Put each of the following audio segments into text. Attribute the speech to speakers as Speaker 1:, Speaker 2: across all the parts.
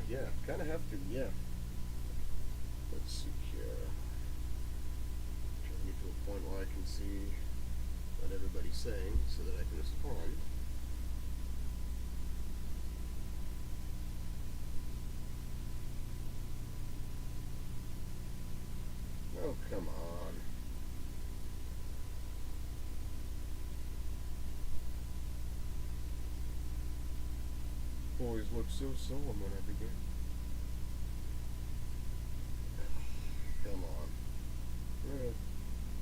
Speaker 1: Yeah, kind of have to, yeah. Let's see here. Trying to get to a point where I can see what everybody's saying so that I can respond. Oh, come on. Always looked so solemn when I began. Come on.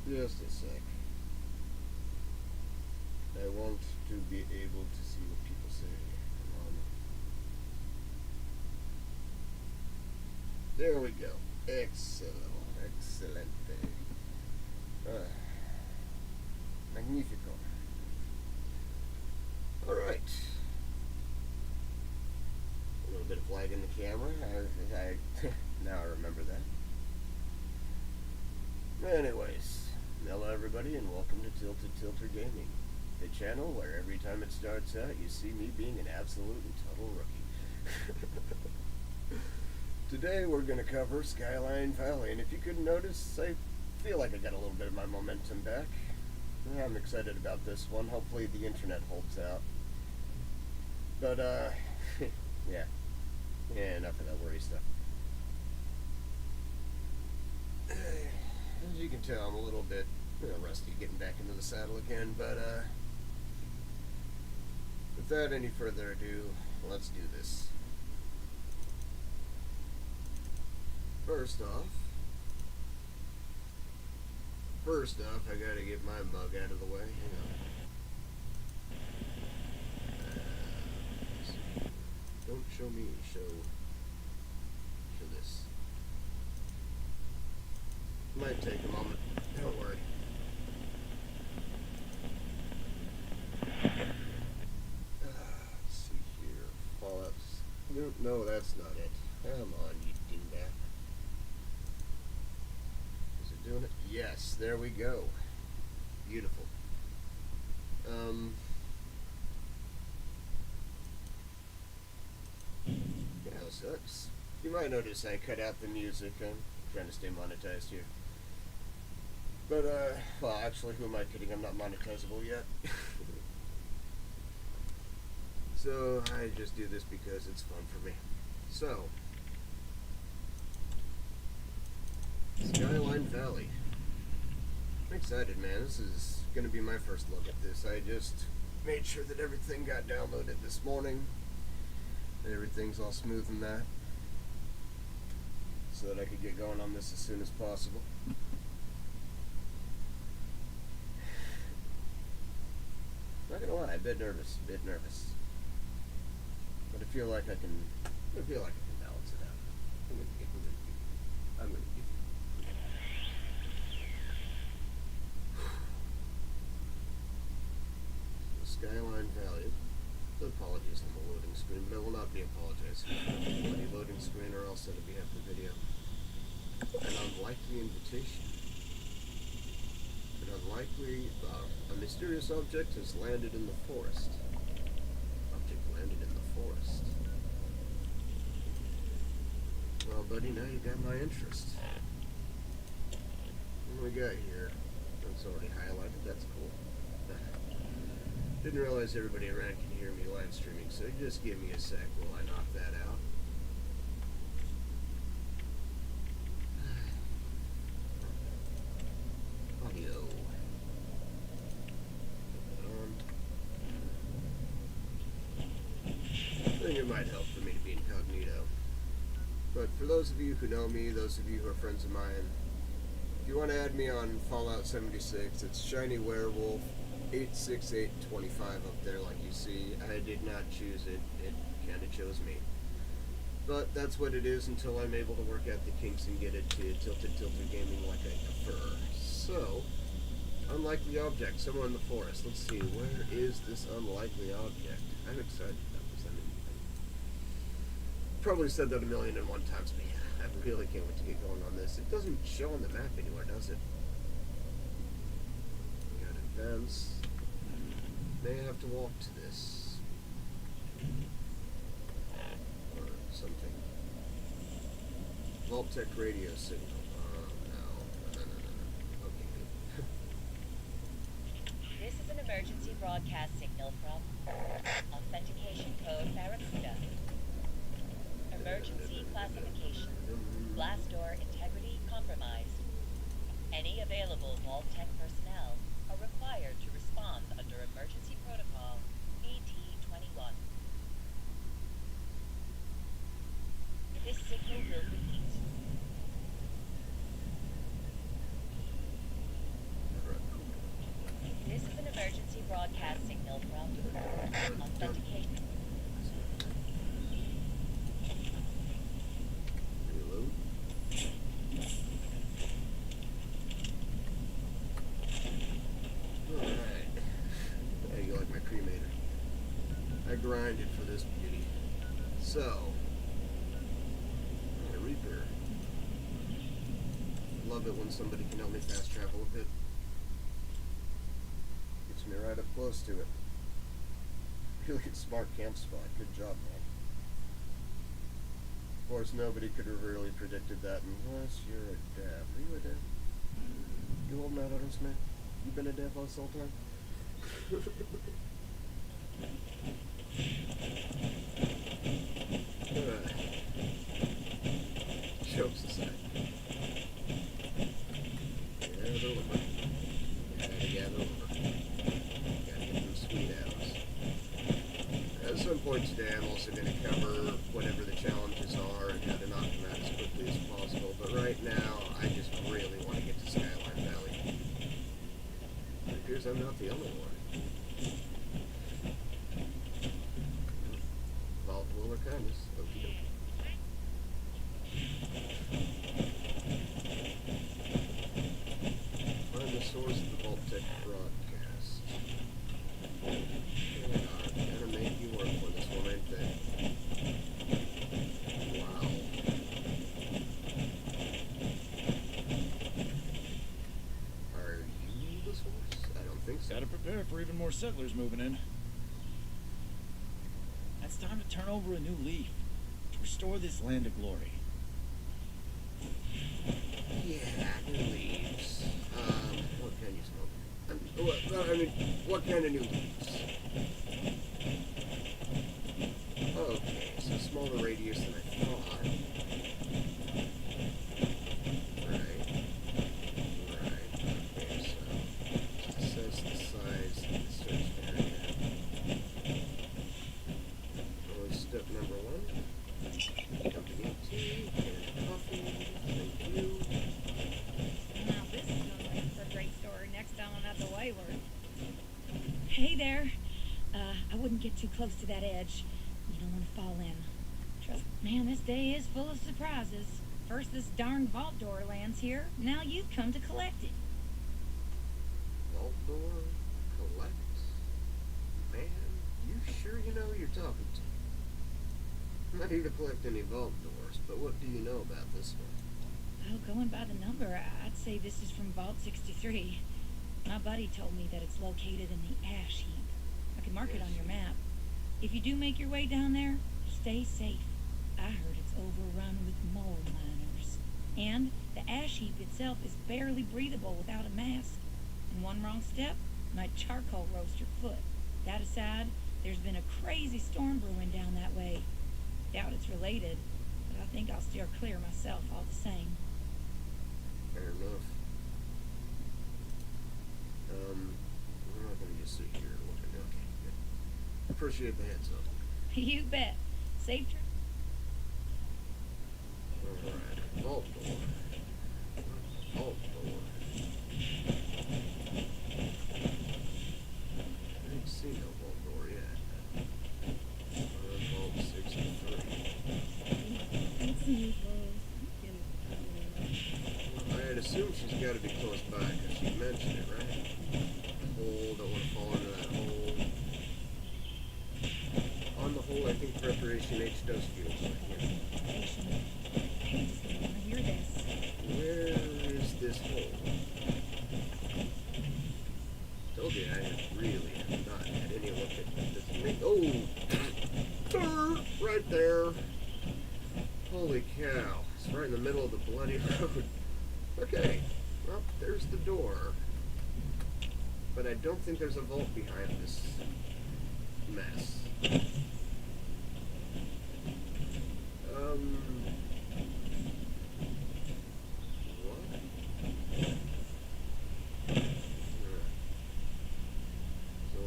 Speaker 1: Just a sec. I want to be able to see what people say. Come on. There we go. Excellent. Excellent. Magnifico. Alright. A little bit of lag in the camera. Now I remember that. Anyways, hello everybody and welcome to Tilted Tilter Gaming, the channel where every time it starts out you see me being an absolute and total rookie. Today we're going to cover Skyline Valley, and if you couldn't notice, I feel like I got a little bit of my momentum back. I'm excited about this one. Hopefully the internet holds out. But, yeah, enough of that worry stuff. As you can tell, I'm a little bit rusty getting back into the saddle again, but without any further ado, let's do this. First off, I gotta get my mug out of the way. Hang on. Don't show me, show this. Might take a moment. Don't worry. Let's see here. Fallouts. No, that's not it. Come on, you dingbat. Is it doing it? Yes, there we go. Beautiful. Yeah, sucks. You might notice I cut out the music. I'm trying to stay monetized here. But, well, actually, who am I kidding? I'm not monetizable yet. So, I just do this because it's fun for me. So, Skyline Valley. I'm excited, man. This is going to be my first look at this. I just made sure that everything got downloaded this morning. And everything's all smooth and that. So that I could get going on this as soon as possible. Not gonna lie, a bit nervous. But I feel like I can balance it out. I'm gonna give Skyline Valley. Apologies on the loading screen, but I will not be apologizing for the loading screen or else it'll be half the video. An unlikely invitation. A mysterious object has landed in the forest. Well, buddy, now you got my interest. What do we got here? That's already highlighted. That's cool. Didn't realize everybody around can hear me live streaming, so just give me a sec while I knock that out. Audio. I think it might help for me to be incognito. But for those of you who know me, those of you who are friends of mine, if you want to add me on FO76, it's Shiny Werewolf 86825 up there like you see. I did not choose it. It kind of chose me. But that's what it is until I'm able to work out the kinks and get it to Tilted Tilter Gaming like I prefer. So, unlikely object, somewhere in the forest. Let's see, where is this unlikely object? I'm excited about this. Probably said that 1,000,001 times, but yeah, I really can't wait to get going on this. It doesn't show on the map anywhere, does it? We got advance. May have to walk to this. Or something. Vault-Tec radio signal. No. Okay.
Speaker 2: This is an emergency broadcast signal from Authentication Code Barracuda. Emergency classification. Blast door integrity compromised. Any available Vault-Tec personnel are required to respond under emergency protocol BT-21. This signal will repeat. This is an emergency broadcast signal from Authentication.
Speaker 1: Reload. Alright. How you like my cremator? I grinded for this beauty. So, Reaper. Love it when somebody can help me fast travel a bit. Gets me right up close to it. Really smart camp spot. Good job, man. Of course, nobody could have really predicted that unless you're a dev. Are you a dev? You holding out on us, man? You been a dev this whole time? Jokes aside. Gather lumber. Gotta gather lumber. Gotta get them sweet hours. At some point today, I'm also going to cover whatever the challenges are and how to knock them out as quickly as possible. But right now, I just really want to get to Skyline Valley. It appears I'm not the only one. Volatile or kindness. Okie dokie. Find the source of the Vault-Tec broadcast. Gotta make you work for this one, ain't they? Wow. Are you the source? I don't think so.
Speaker 3: Gotta prepare for even more settlers moving in. It's time to turn over a new leaf to restore this land of glory.
Speaker 1: Yeah, new leaves. What kind you smoke? What kind of new leaves? Okay, so smaller radius than I thought. Right. Okay, so it says the size of the search area. Step number 1. Company tea, and coffee. Thank you.
Speaker 4: Now this is gonna make for a great story next time I'm at the Wayward. Hey there. I wouldn't get too close to that edge. You don't want to fall in. Trust man, this day is full of surprises. First this darn vault door lands here. Now you've come to collect it.
Speaker 1: Vault door, collect. Man, you sure you know who you're talking to? I'm not here to collect any vault doors, but what do you know about this one?
Speaker 4: Oh, going by the number, I'd say this is from Vault 63. My buddy told me that it's located in the ash heap. I can mark it on your map. If you do make your way down there, stay safe. I heard it's overrun with mole miners. And the ash heap itself is barely breathable without a mask. And one wrong step might charcoal roast your foot. That aside, there's been a crazy storm brewing down that way. Doubt it's related, but I think I'll steer clear myself all the same.
Speaker 1: Fair enough. We're not gonna just sit here and look at it. Okay, good. Appreciate the heads up.
Speaker 4: You bet. Safe trip.
Speaker 1: Alright, vault door. Vault door. I didn't see no vault door yet. Vault 63. Well, I'd assume she's got to be close by because she mentioned it, right? Hole, don't want to fall into that hole. On the whole, I think preparation H does feel like it.
Speaker 4: I just don't want to hear this.
Speaker 1: Where is this hole? Told you I really have not had any look at this thing. Oh! Right there. Holy cow. It's right in the middle of the bloody road. Okay. Well, there's the door. But I don't think there's a vault behind this mess. What? So,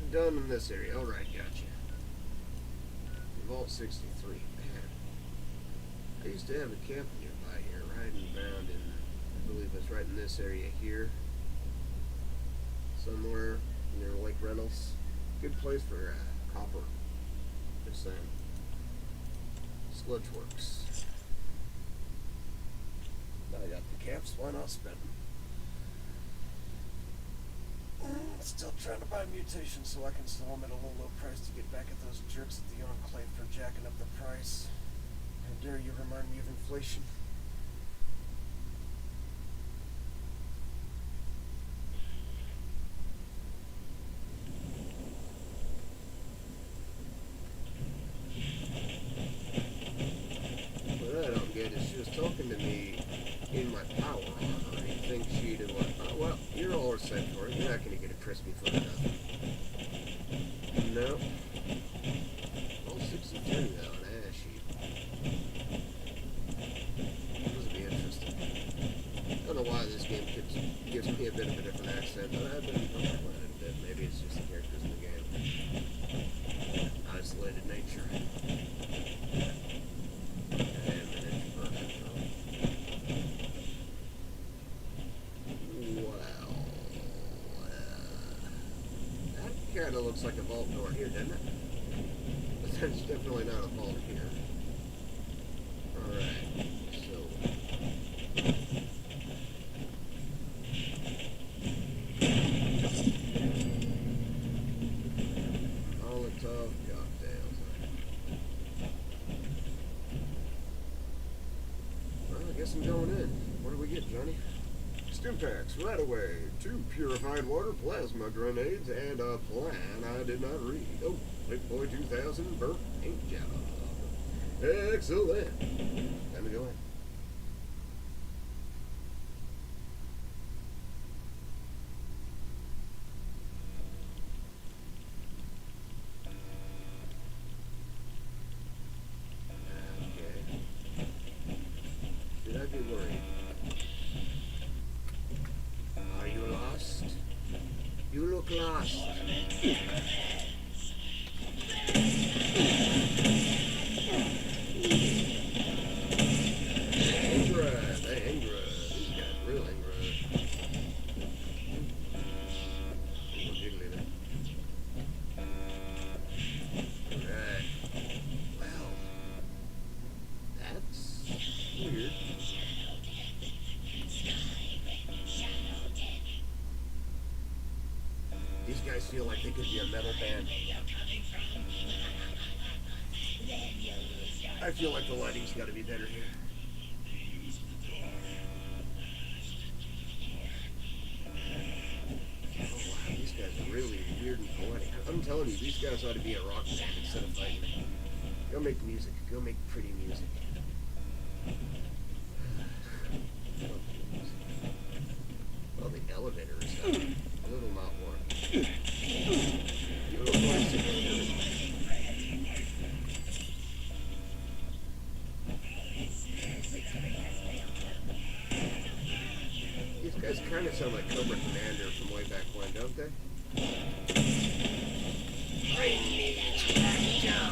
Speaker 1: I'm done in this area. Alright, gotcha. Vault 63. Man. I used to have a camp nearby here, riding around in, I believe it's right in this area here. Somewhere near Lake Reynolds. Good place for copper. Just saying. Sludge works. Now I got the caps, why not spend them? Still trying to buy mutations so I can sell them at a low price to get back at those jerks at the Enclave for jacking up the price. How dare you remind me of inflation? What I don't get is she was talking to me in my power armor, and you think she'd have like, oh, well, you're all set for it. You're not going to get a crispy foot of nothing. No. All 63 though, an ass sheep. This will be interesting. I don't know why this game gives me a bit of a different accent, but I've been playing it a bit. Maybe it's just the characters in the game. Isolated nature. Kind of looks like a vault door here, doesn't it? But there's definitely not a vault here. Alright, so... Molotov cocktails. Well, I guess I'm going in. What do we get, Johnny? Stimpaks, right away. 2 purified water plasma grenades and a plan I did not read. Oh, Big Boy 2000 burnt paint job. Excellent. Time to go in. Okay. Should I be worried? Are you lost? You look lost. Ingra, hey Ingra, these guys real Ingra. Little jiggly there. Alright. Well, that's weird. These guys feel like they could be a metal band. I feel like the lighting's gotta be better here. Oh wow, these guys are really weird and poetic. I'm telling you, these guys ought to be a rock band instead of fighting. Go make music. Go make pretty music. Well, the elevator is a little not working. Little plastic elevator. These guys kind of sound like Cobra Commander from way back when, don't they? Bring me that Joe.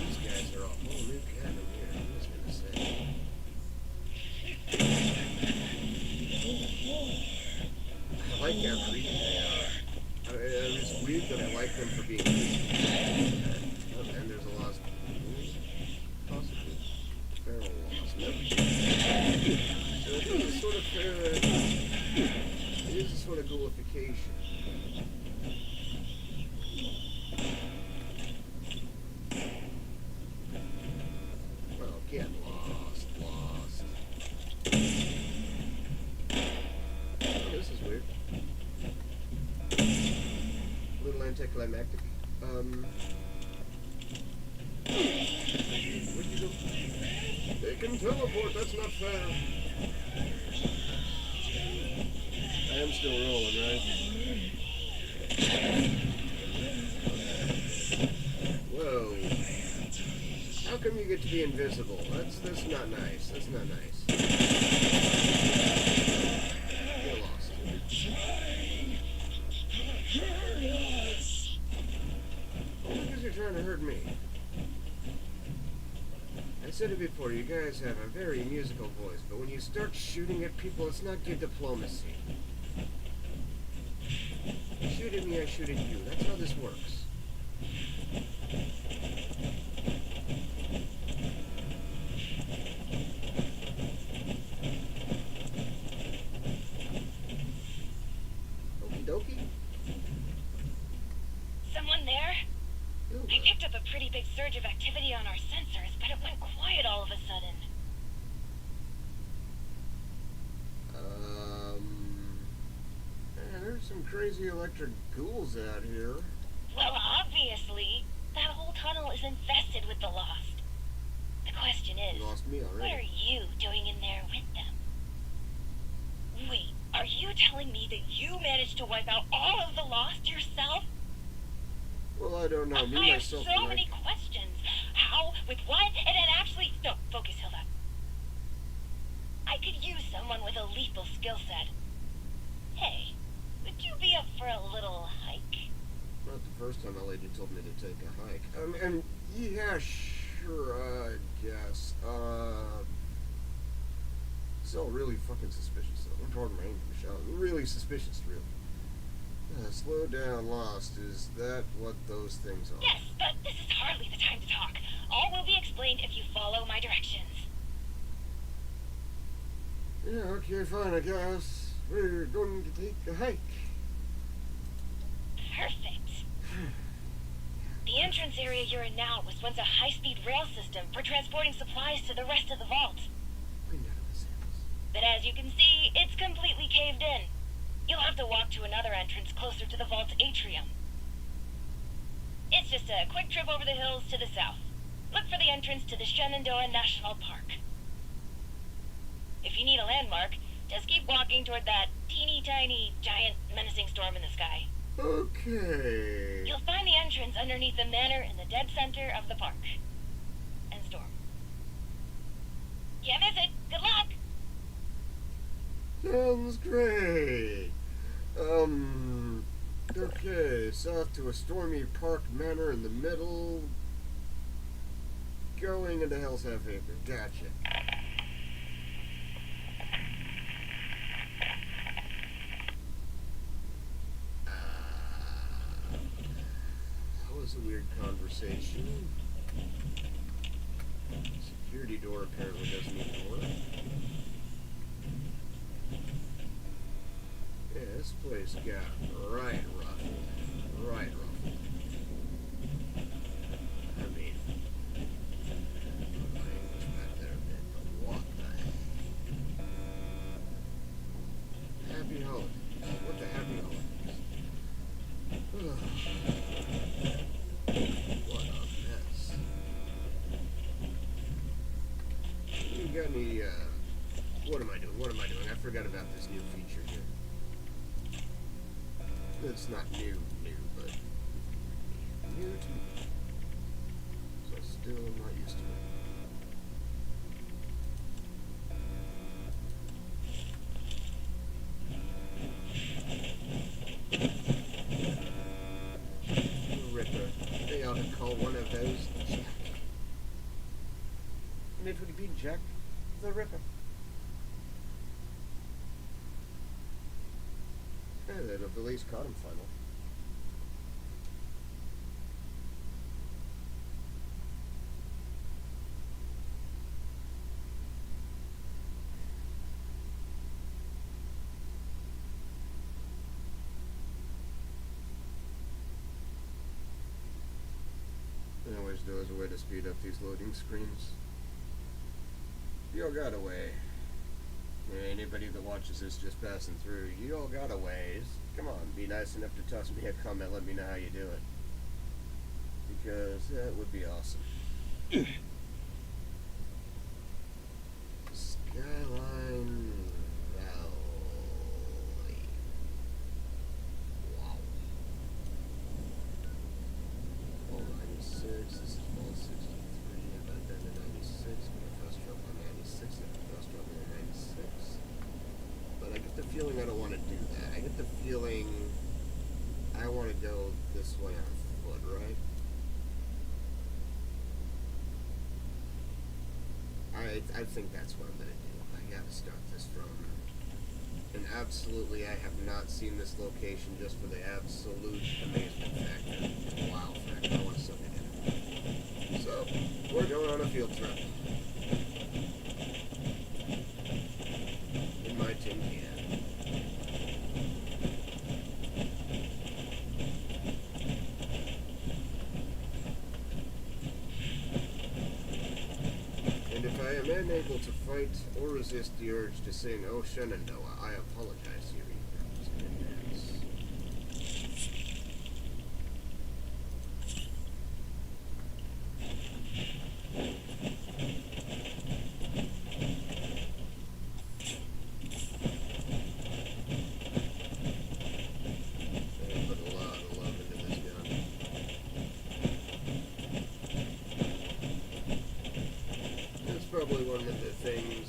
Speaker 1: These guys are a whole new kind of weird. I was gonna say. I like how creepy they are. It's weird that I like them for being creepy. And there's a lost, possibly feral lost. Nope. So it is a sort of it is a sort of ghoulification. Well, get lost. anticlimactic. Where'd you go? They can teleport, that's not fair. I am still rolling, right? Whoa. How come you get to be invisible? That's not nice. That's not nice. Get lost. Only because you're trying to hurt me. I said it before, you guys have a very musical voice, but when you start shooting at people, it's not good diplomacy. You shoot at me, I shoot at you. That's how this works. Okie dokie.
Speaker 5: Someone there?
Speaker 1: Ooh.
Speaker 5: I picked up a pretty big surge of activity on our sensors, but it went quiet all of a sudden.
Speaker 1: Man, there's some crazy electric ghouls out here.
Speaker 5: Well, obviously. That whole tunnel is infested with the Lost. The question is,
Speaker 1: You lost me
Speaker 5: what are
Speaker 1: already.
Speaker 5: you doing in there with them? Wait, are you telling me that you managed to wipe out all of the Lost yourself?
Speaker 1: Well, I don't know. Me,
Speaker 5: I have
Speaker 1: myself,
Speaker 5: so
Speaker 1: and
Speaker 5: many questions. How? With what? And then actually... No, focus, Hilda. I could use someone with a lethal skill set. Hey, would you be up for a little hike?
Speaker 1: Not the first time a lady told me to take a hike. And yeah, sure, I guess. It's all really fucking suspicious, though. Pardon my English. Really suspicious, really. Slow down, Lost. Is that what those things are?
Speaker 5: Yes, but this is hardly the time to talk. All will be explained if you follow my directions.
Speaker 1: Yeah, okay, fine, I guess. We're going to take a hike.
Speaker 5: Perfect. The entrance area you're in now was once a high-speed rail system for transporting supplies to the rest of the vault.
Speaker 1: We know this is.
Speaker 5: But as you can see, it's completely caved in. You'll have to walk to another entrance closer to the vault's atrium. It's just a quick trip over the hills to the south. Look for the entrance to the Shenandoah National Park. If you need a landmark, just keep walking toward that teeny tiny, giant, menacing storm in the sky.
Speaker 1: Okay.
Speaker 5: You'll find the entrance underneath the manor in the dead center of the park. And storm. Can't miss it. Good luck!
Speaker 1: Sounds great. Okay, south to a stormy park manor in the middle. Going into Hell's Half Acre. Gotcha. That was a weird conversation. Security door apparently doesn't even work. Yeah, this place got right ruffled. Right ruffled. I mean, my English back there a bit, but what the heck? Happy holidays. What the happy holidays? What a mess. You got any, what am I doing? What am I doing? I forgot about this new feature here. It's not new, but new to me. So still not used to it. Ripper. They ought to call one of those Jack. And it would be Jack the Ripper. Yeah, they'd have at least caught him final. I always know there's a way to speed up these loading screens. You all got a way. Anybody that watches this just passing through, you all got a ways. Come on, be nice enough to toss me a comment, let me know how you do it. because that would be awesome. Skyline Valley. Wow. Fall 96, this is fall 63, I've been down to 96, my first trouble on 96, after first trouble on 96. But I get the feeling I don't want to do that. I get the feeling I want to go this way on foot, right? I think that's what I'm going to do. I got to start this from... And absolutely, I have not seen this location just for the absolute amazement factor. Wow factor. I want to soak it in. So, we're going on a field trip. In my tin can. And if I am unable to fight or resist the urge to sing "Oh Shenandoah," I apologize to your ears in advance. I put a lot of love into this gun. That's probably one of the things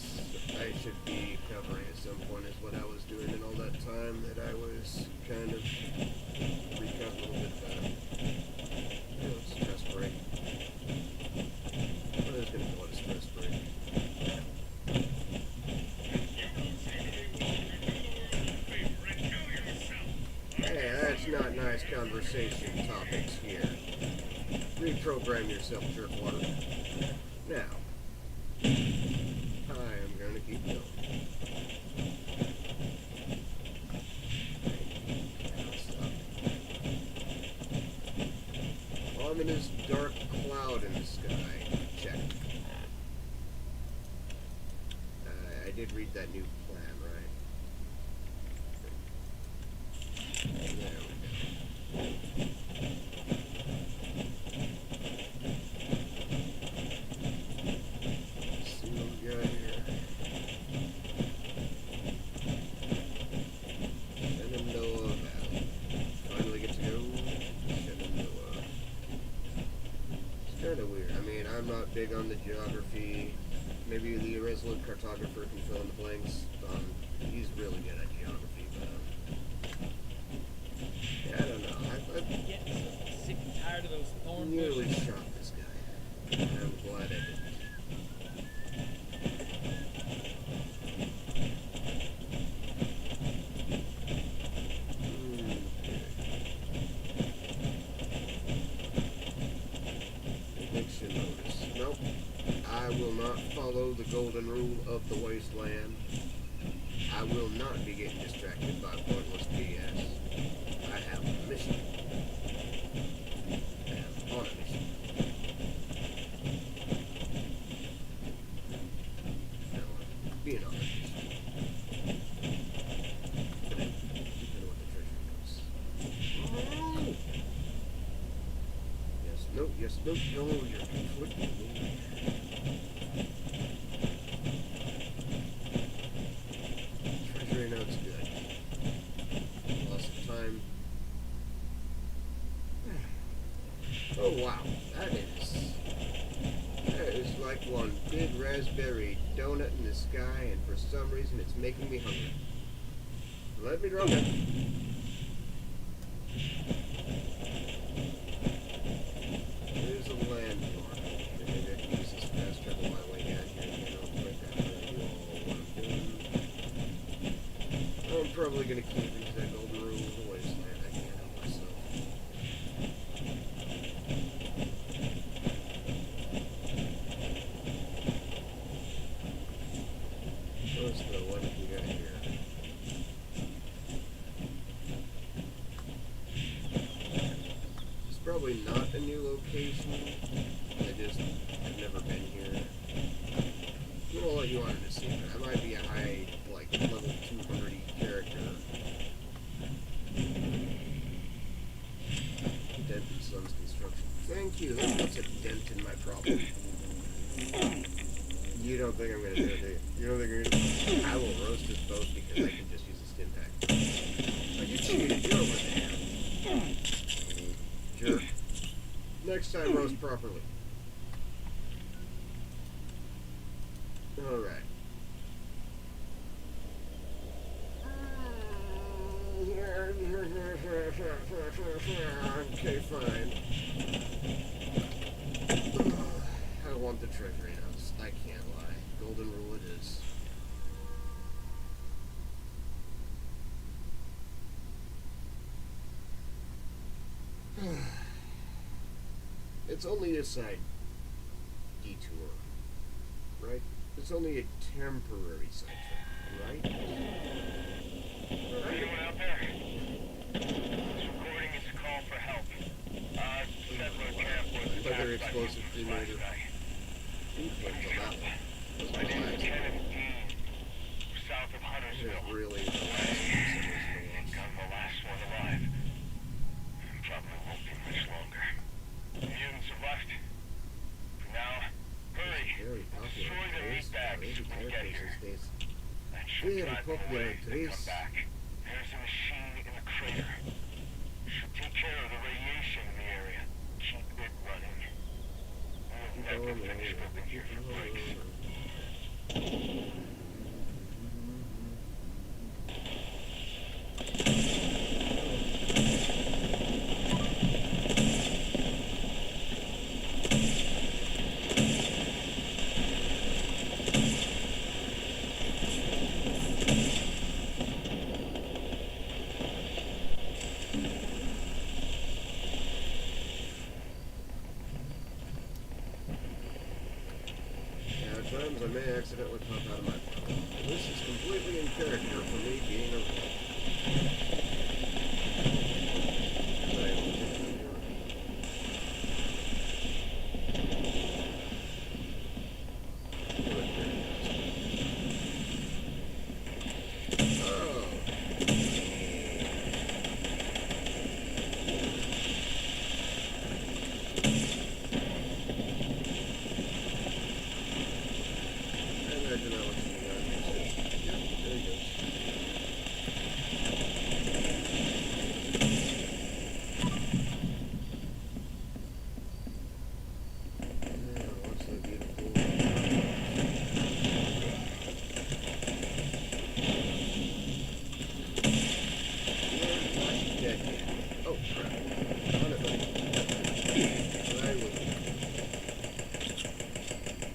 Speaker 1: I should be covering at some point, is what I was doing in all that time that I was kind of recap a little bit about. You know, stress break. I was gonna call it a stress break. Hey, that's not nice conversation topics here. Reprogram yourself, jerkwater. Now, I am gonna keep going. Ominous dark cloud in the sky. Check. I did read that new plan, right? There we go. See what we got here. Shenandoah Valley. Finally get to go. Shenandoah. It's kind of weird. I mean, I'm not big on the geography. Maybe the irresolute cartographer can fill in the blanks. He's really good at geography, but yeah, I don't know.
Speaker 3: I'm getting so sick and tired of those
Speaker 1: I
Speaker 3: thorn
Speaker 1: nearly
Speaker 3: bushes.
Speaker 1: shot this guy. I'm glad I didn't. Eviction notice. Nope. I will not follow the golden rule of the wasteland. I will not be getting distracted by pointless BS. I have a mission. I am on a mission. No, I'm being on a mission. But I don't know what the treasure goes. Yes, no, yes, no, no, you're conflicting me. Treasury note's good. Loss of time. Oh wow, that is like one big raspberry donut in the sky, and for some reason it's making me hungry. Let me drop it. There's a landmark. Maybe I can use this fast travel my way down here again real quick after I do all what I'm doing. I'm probably gonna keep into that golden rule of the wasteland. I can't help myself. What's the one we got here? It's probably not a new location. I've never been here. I'm gonna let you on in a secret. I might be a high, like, level 200 character. Dead and Sons Construction. Thank you. You don't think I'm gonna do it, do you? You don't think I'm gonna... I will roast this boat because I can just use a stim pack. Oh, you cheated. You're over there. Jerk. Next time, roast properly. Alright. Okay, fine. I want the treasury house. I can't lie. Golden rule it is. It's only a side detour, right? It's only a temporary side trip, right?
Speaker 6: Anyone out there? This recording is a call for help. Settler camp was
Speaker 1: Whether
Speaker 6: attacked by
Speaker 1: explosive
Speaker 6: mutants last
Speaker 1: detonator.
Speaker 6: night.
Speaker 1: Influence on that one.
Speaker 6: My name is Kenneth Dean. We're south of
Speaker 1: This is
Speaker 6: Huntersville.
Speaker 1: really
Speaker 6: I think I'm the last one alive. Probably won't be much longer. The mutants have left. For now, hurry.
Speaker 1: Very popular
Speaker 6: Destroy their meat bags
Speaker 1: Every
Speaker 6: when you get
Speaker 1: character
Speaker 6: here.
Speaker 1: these days.
Speaker 6: That should
Speaker 1: Very
Speaker 6: drive them
Speaker 1: popular
Speaker 6: away if they
Speaker 1: actress.
Speaker 6: come back. There's a machine in the crater. Should take care of the radiation in the area. Keep it running. We'll never finish building here for breaks.
Speaker 1: At times I may accidentally pop out of my phone. This is completely in character for me being a... Oh, crap. On it, buddy. I will.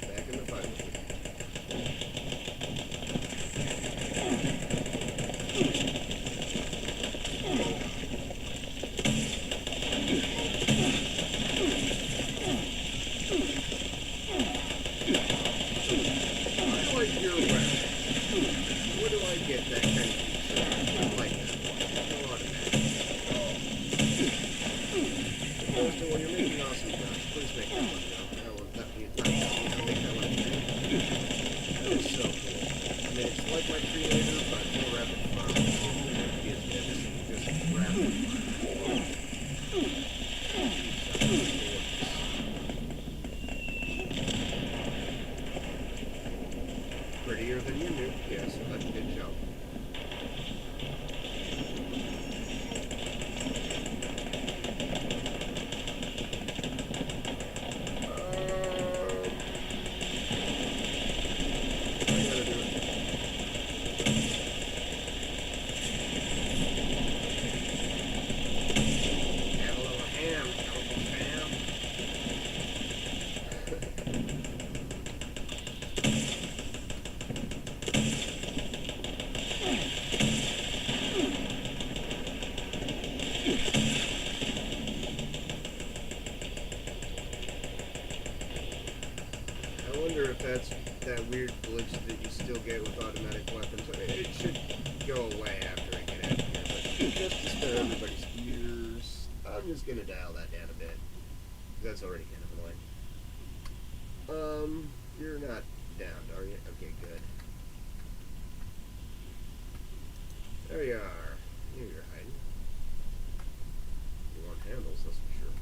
Speaker 1: Back in the fight with you. I like your weapon. Where do I get that kind of feature? I like that one. No automatic. Opposed to when you're making awesome guns, please make that one, I want that to be make that one a thing. That is so cool. I mean, it's like my creator, but more rapid fire. Just rapid Prettier than you knew. Yes, that's a good job. I gotta do it. Have a little ham, Uncle Sam. I wonder if that's that weird glitch that you still get with automatic weapons. I mean, it should go away after I get out of here, but just to spare everybody's ears, I'm just gonna dial that down a bit. That's already kind of annoying. You're not downed, are you? Okay, good. There you are. Here you're hiding. You want handles, that's for sure.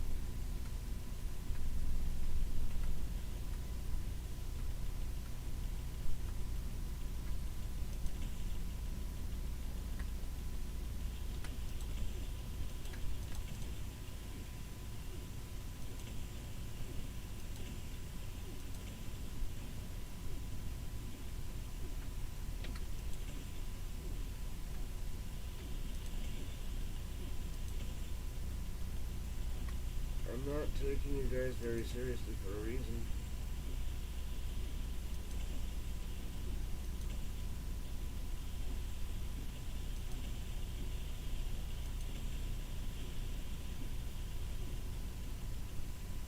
Speaker 1: not taking you guys very seriously for a reason.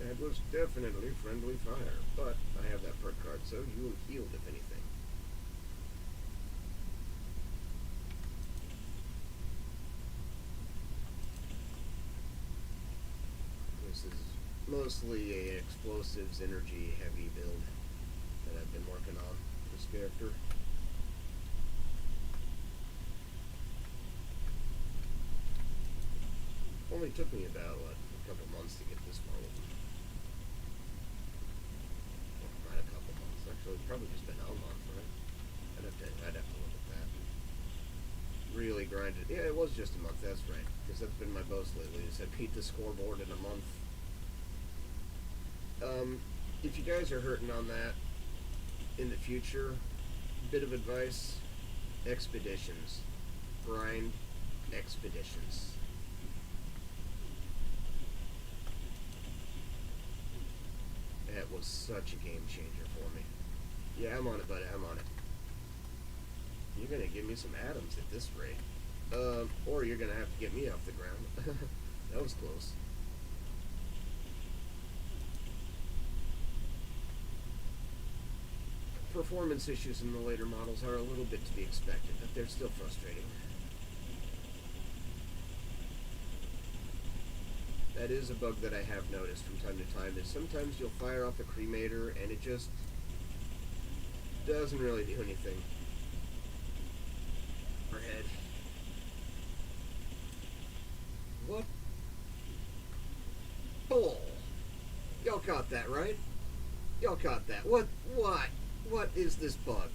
Speaker 1: That was definitely friendly fire, but I have that perk card, so you healed if anything. This is mostly a explosives, energy, heavy build that I've been working on for this character. Only took me about, a couple months to get this far with him. Well, not a couple months, actually, it's probably just been a month, right? I'd have to look at that. Really grinded. Yeah, it was just a month, that's right. Because that's been my boast lately, is I beat the scoreboard in a month. If you guys are hurting on that in the future, bit of advice, expeditions. Grind expeditions. That was such a game changer for me. Yeah, I'm on it, buddy, I'm on it. You're gonna give me some atoms at this rate. Or you're gonna have to get me off the ground. That was close. Performance issues in the later models are a little bit to be expected, but they're still frustrating. That is a bug that I have noticed from time to time, is sometimes you'll fire off a cremator and it just doesn't really do anything. Overhead. What? Bull! Y'all caught that, right? Y'all caught that. What? What is this bug?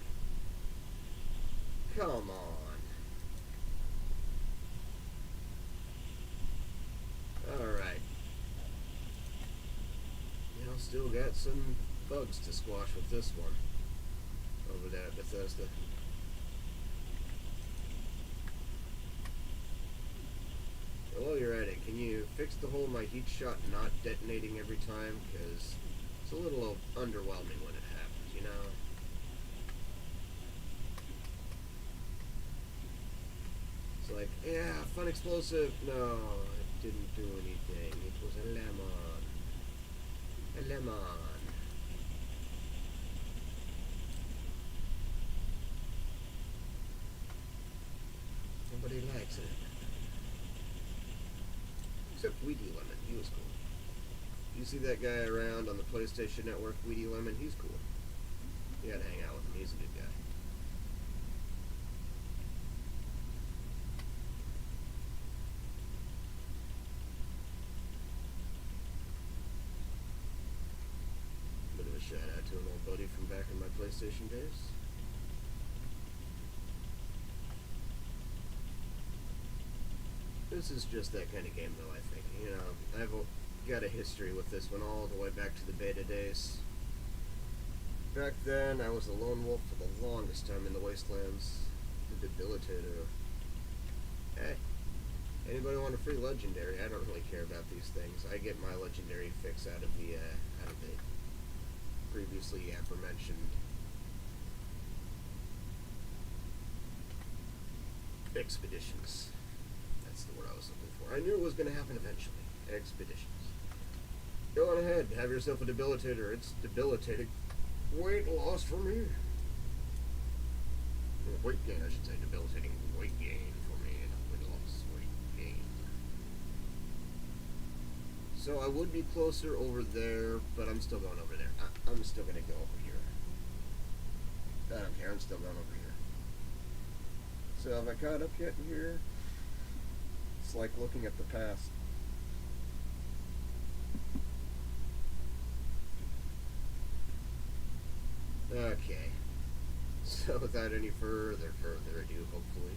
Speaker 1: Come on. Alright. You know, still got some bugs to squash with this one. Over there at Bethesda. While you're at it, can you fix the whole my heat shot not detonating every time? Because it's a little underwhelming when it happens, you know? It's like, yeah, fun explosive. No, it didn't do anything. It was a lemon. A lemon. Nobody likes it. Except Weedy Lemon, he was cool. You see that guy around on the PlayStation Network, Weedy Lemon? He's cool. You gotta hang out with him, he's a good guy. Bit of a shout out to an old buddy from back in my PlayStation days. This is just that kind of game, though, I think. You know, I've got a history with this one all the way back to the beta days. Back then, I was a lone wolf for the longest time in the wastelands. The debilitator. Hey, anybody want a free legendary? I don't really care about these things. I get my legendary fix out of the previously aforementioned expeditions. That's the word I was looking for. I knew it was going to happen eventually. Expeditions. Go on ahead, have yourself a debilitator. It's debilitating. Weight loss for me. Weight gain, I should say. Debilitating weight gain for me. Weight loss, weight gain. So I would be closer over there, but I'm still going over there. I'm still going to go over here. I don't care, I'm still going over here. So have I caught up yet here? It's like looking at the past. Okay. So without any further ado, hopefully.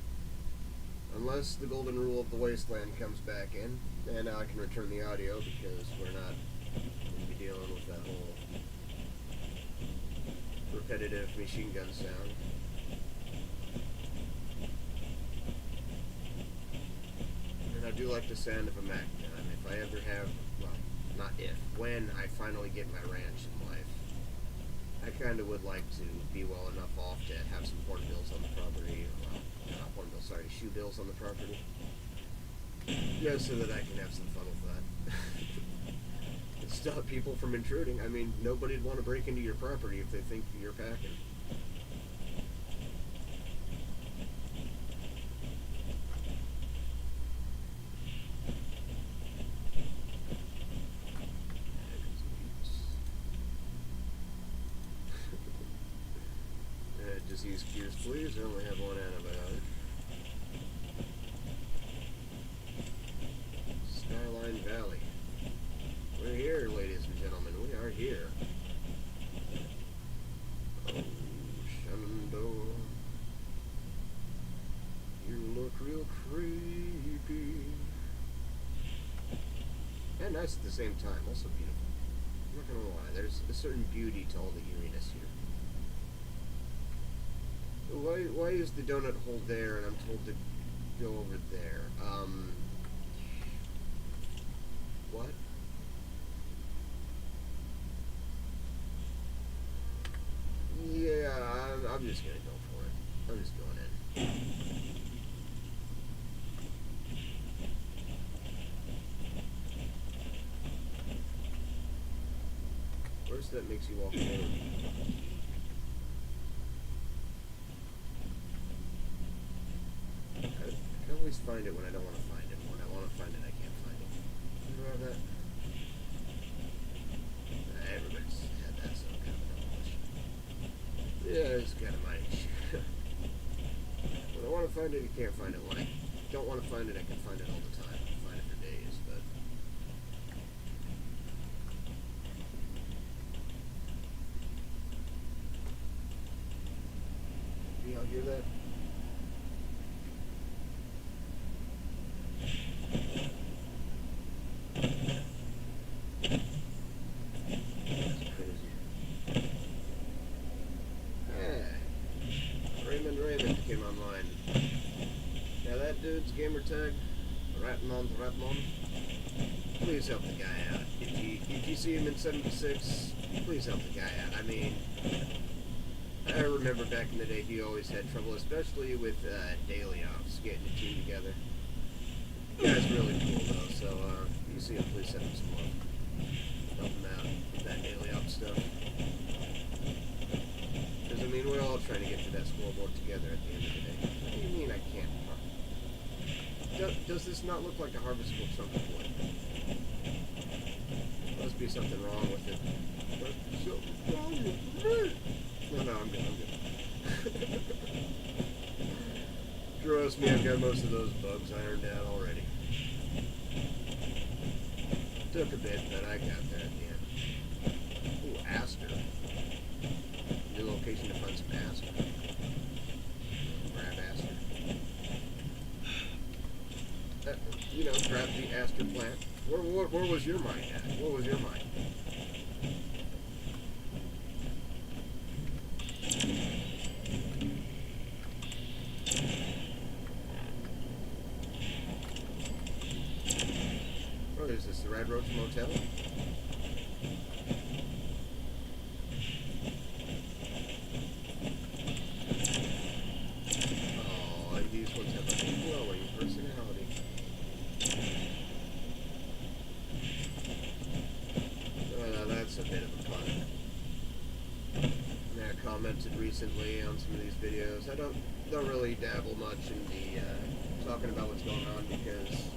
Speaker 1: Unless the golden rule of the wasteland comes back in, and now I can return the audio because we're not going to be dealing with that whole repetitive machine gun sound. And I do like the sound of a Mac gun. If I ever have, well, not if, when I finally get my ranch in life, I kind of would like to be well enough off to have some horn bills on the property. Well, not horn bills, sorry, shoe bills on the property. Yeah, so that I can have some fun with that. And stop people from intruding. I mean, nobody'd want to break into your property if they think you're packing. Disease cures, please. I only have one antibiotic. Skyline Valley. We're here, ladies and gentlemen. We are here. Oh, Shenandoah. You look real creepy. And nice at the same time. Also beautiful. I'm not gonna lie. There's a certain beauty to all the eeriness here. Why is the donut hole there and I'm told to go over there? What? Yeah, I'm just gonna go for it. I'm just going in. First, that makes you walk forward. I can always find it when I don't want to find it. When I want to find it, I can't find it. You know that? Everybody's had that, so kind of a question. Yeah, it's kind of my issue. When I want to find it, you can't find it. When I don't want to find it, I can find it all the time. I can find it for days, but... Do y'all hear that? Came online. Now that dude's gamer tag, Ratmon, please help the guy out. If you see him in 76, please help the guy out. I mean, I remember back in the day he always had trouble, especially with daily ops, getting a team together. The guy's really cool though, so if you see him, please send him some love. Help him out with that daily ops stuff. Because, I mean, we're all trying to get to that scoreboard together at the end of the day. What do you mean I can't park? Does this not look like a harvestable chunk of wood? Must be something wrong with it. Something wrong with me. No, I'm good. Trust me, I've got most of those bugs ironed out already. Took a bit, but I got there at the end. Ooh, aster. New location to find some aster. Grab aster. You know, grab the aster plant. Where was your mind at? What was your mind? What is this, the Red Roach Motel? Commented recently on some of these videos. I don't really dabble much in the talking about what's going on because,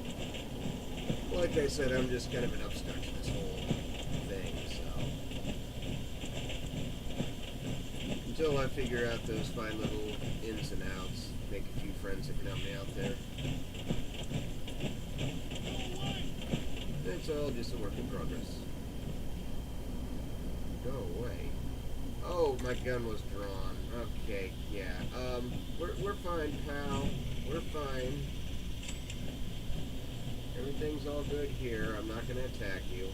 Speaker 1: like I said, I'm just kind of an upstart to this whole thing. So until I figure out those fine little ins and outs, make a few friends that can help me out there. It's all just a work in progress. Go away. Oh, my gun was drawn. Okay, yeah. We're fine, pal. We're fine. Everything's all good here. I'm not gonna attack you.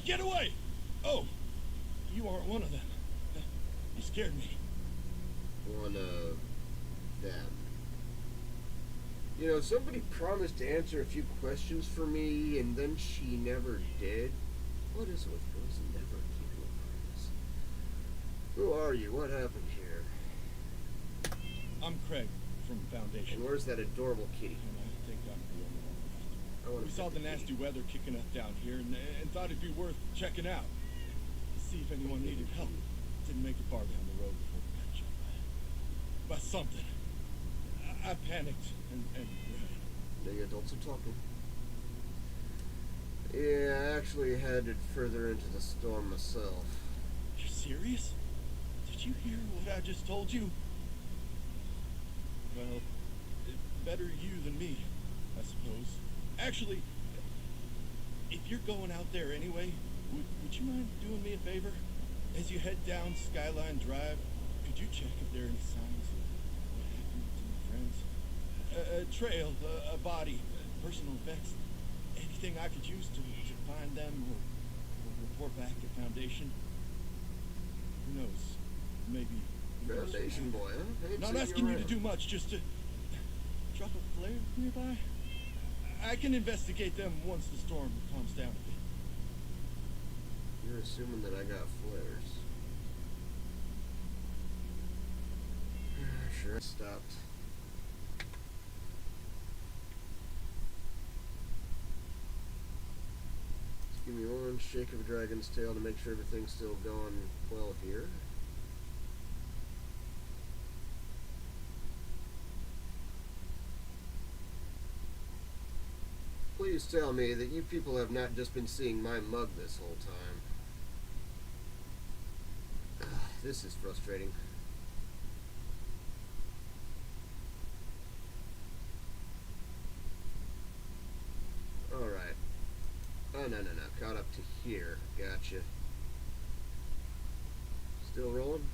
Speaker 7: Get away! Oh, you aren't one of them. You scared me.
Speaker 1: One of them. You know, somebody promised to answer a few questions for me, and then she never did. What is with girls and never keeping a promise? Who are you? What happened here?
Speaker 7: I'm Craig from Foundation.
Speaker 1: And where's that adorable kitty?
Speaker 7: And I think I'm the only one left.
Speaker 1: I want
Speaker 7: We
Speaker 1: to
Speaker 7: saw
Speaker 1: pet
Speaker 7: the nasty
Speaker 1: kitty.
Speaker 7: weather kicking up down here and thought it'd be worth checking out. See if anyone needed help. Didn't make it far down the road before we got jumped by something. I panicked and ran.
Speaker 1: The adults are talking. Yeah, I actually headed further into the storm myself.
Speaker 7: You're serious? Did you hear what I just told you? Well, better you than me, I suppose. Actually, if you're going out there anyway, would you mind doing me a favor? As you head down Skyline Drive, could you check if there are any signs of what happened to my friends? A trail, a body, personal effects, anything I could use to find them or report back at Foundation. Who knows? Maybe.
Speaker 1: Foundation boy, huh? Ain't
Speaker 7: Not
Speaker 1: seen
Speaker 7: asking you to
Speaker 1: around.
Speaker 7: do much, just to drop a flare nearby. I can investigate them once the storm calms down a bit.
Speaker 1: You're assuming that I got flares. Sure, I stopped. Just give me one shake of a dragon's tail to make sure everything's still going well here. Please tell me that you people have not just been seeing my mug this whole time. This is frustrating. Alright. Oh, no. Caught up to here. Gotcha. Still rolling?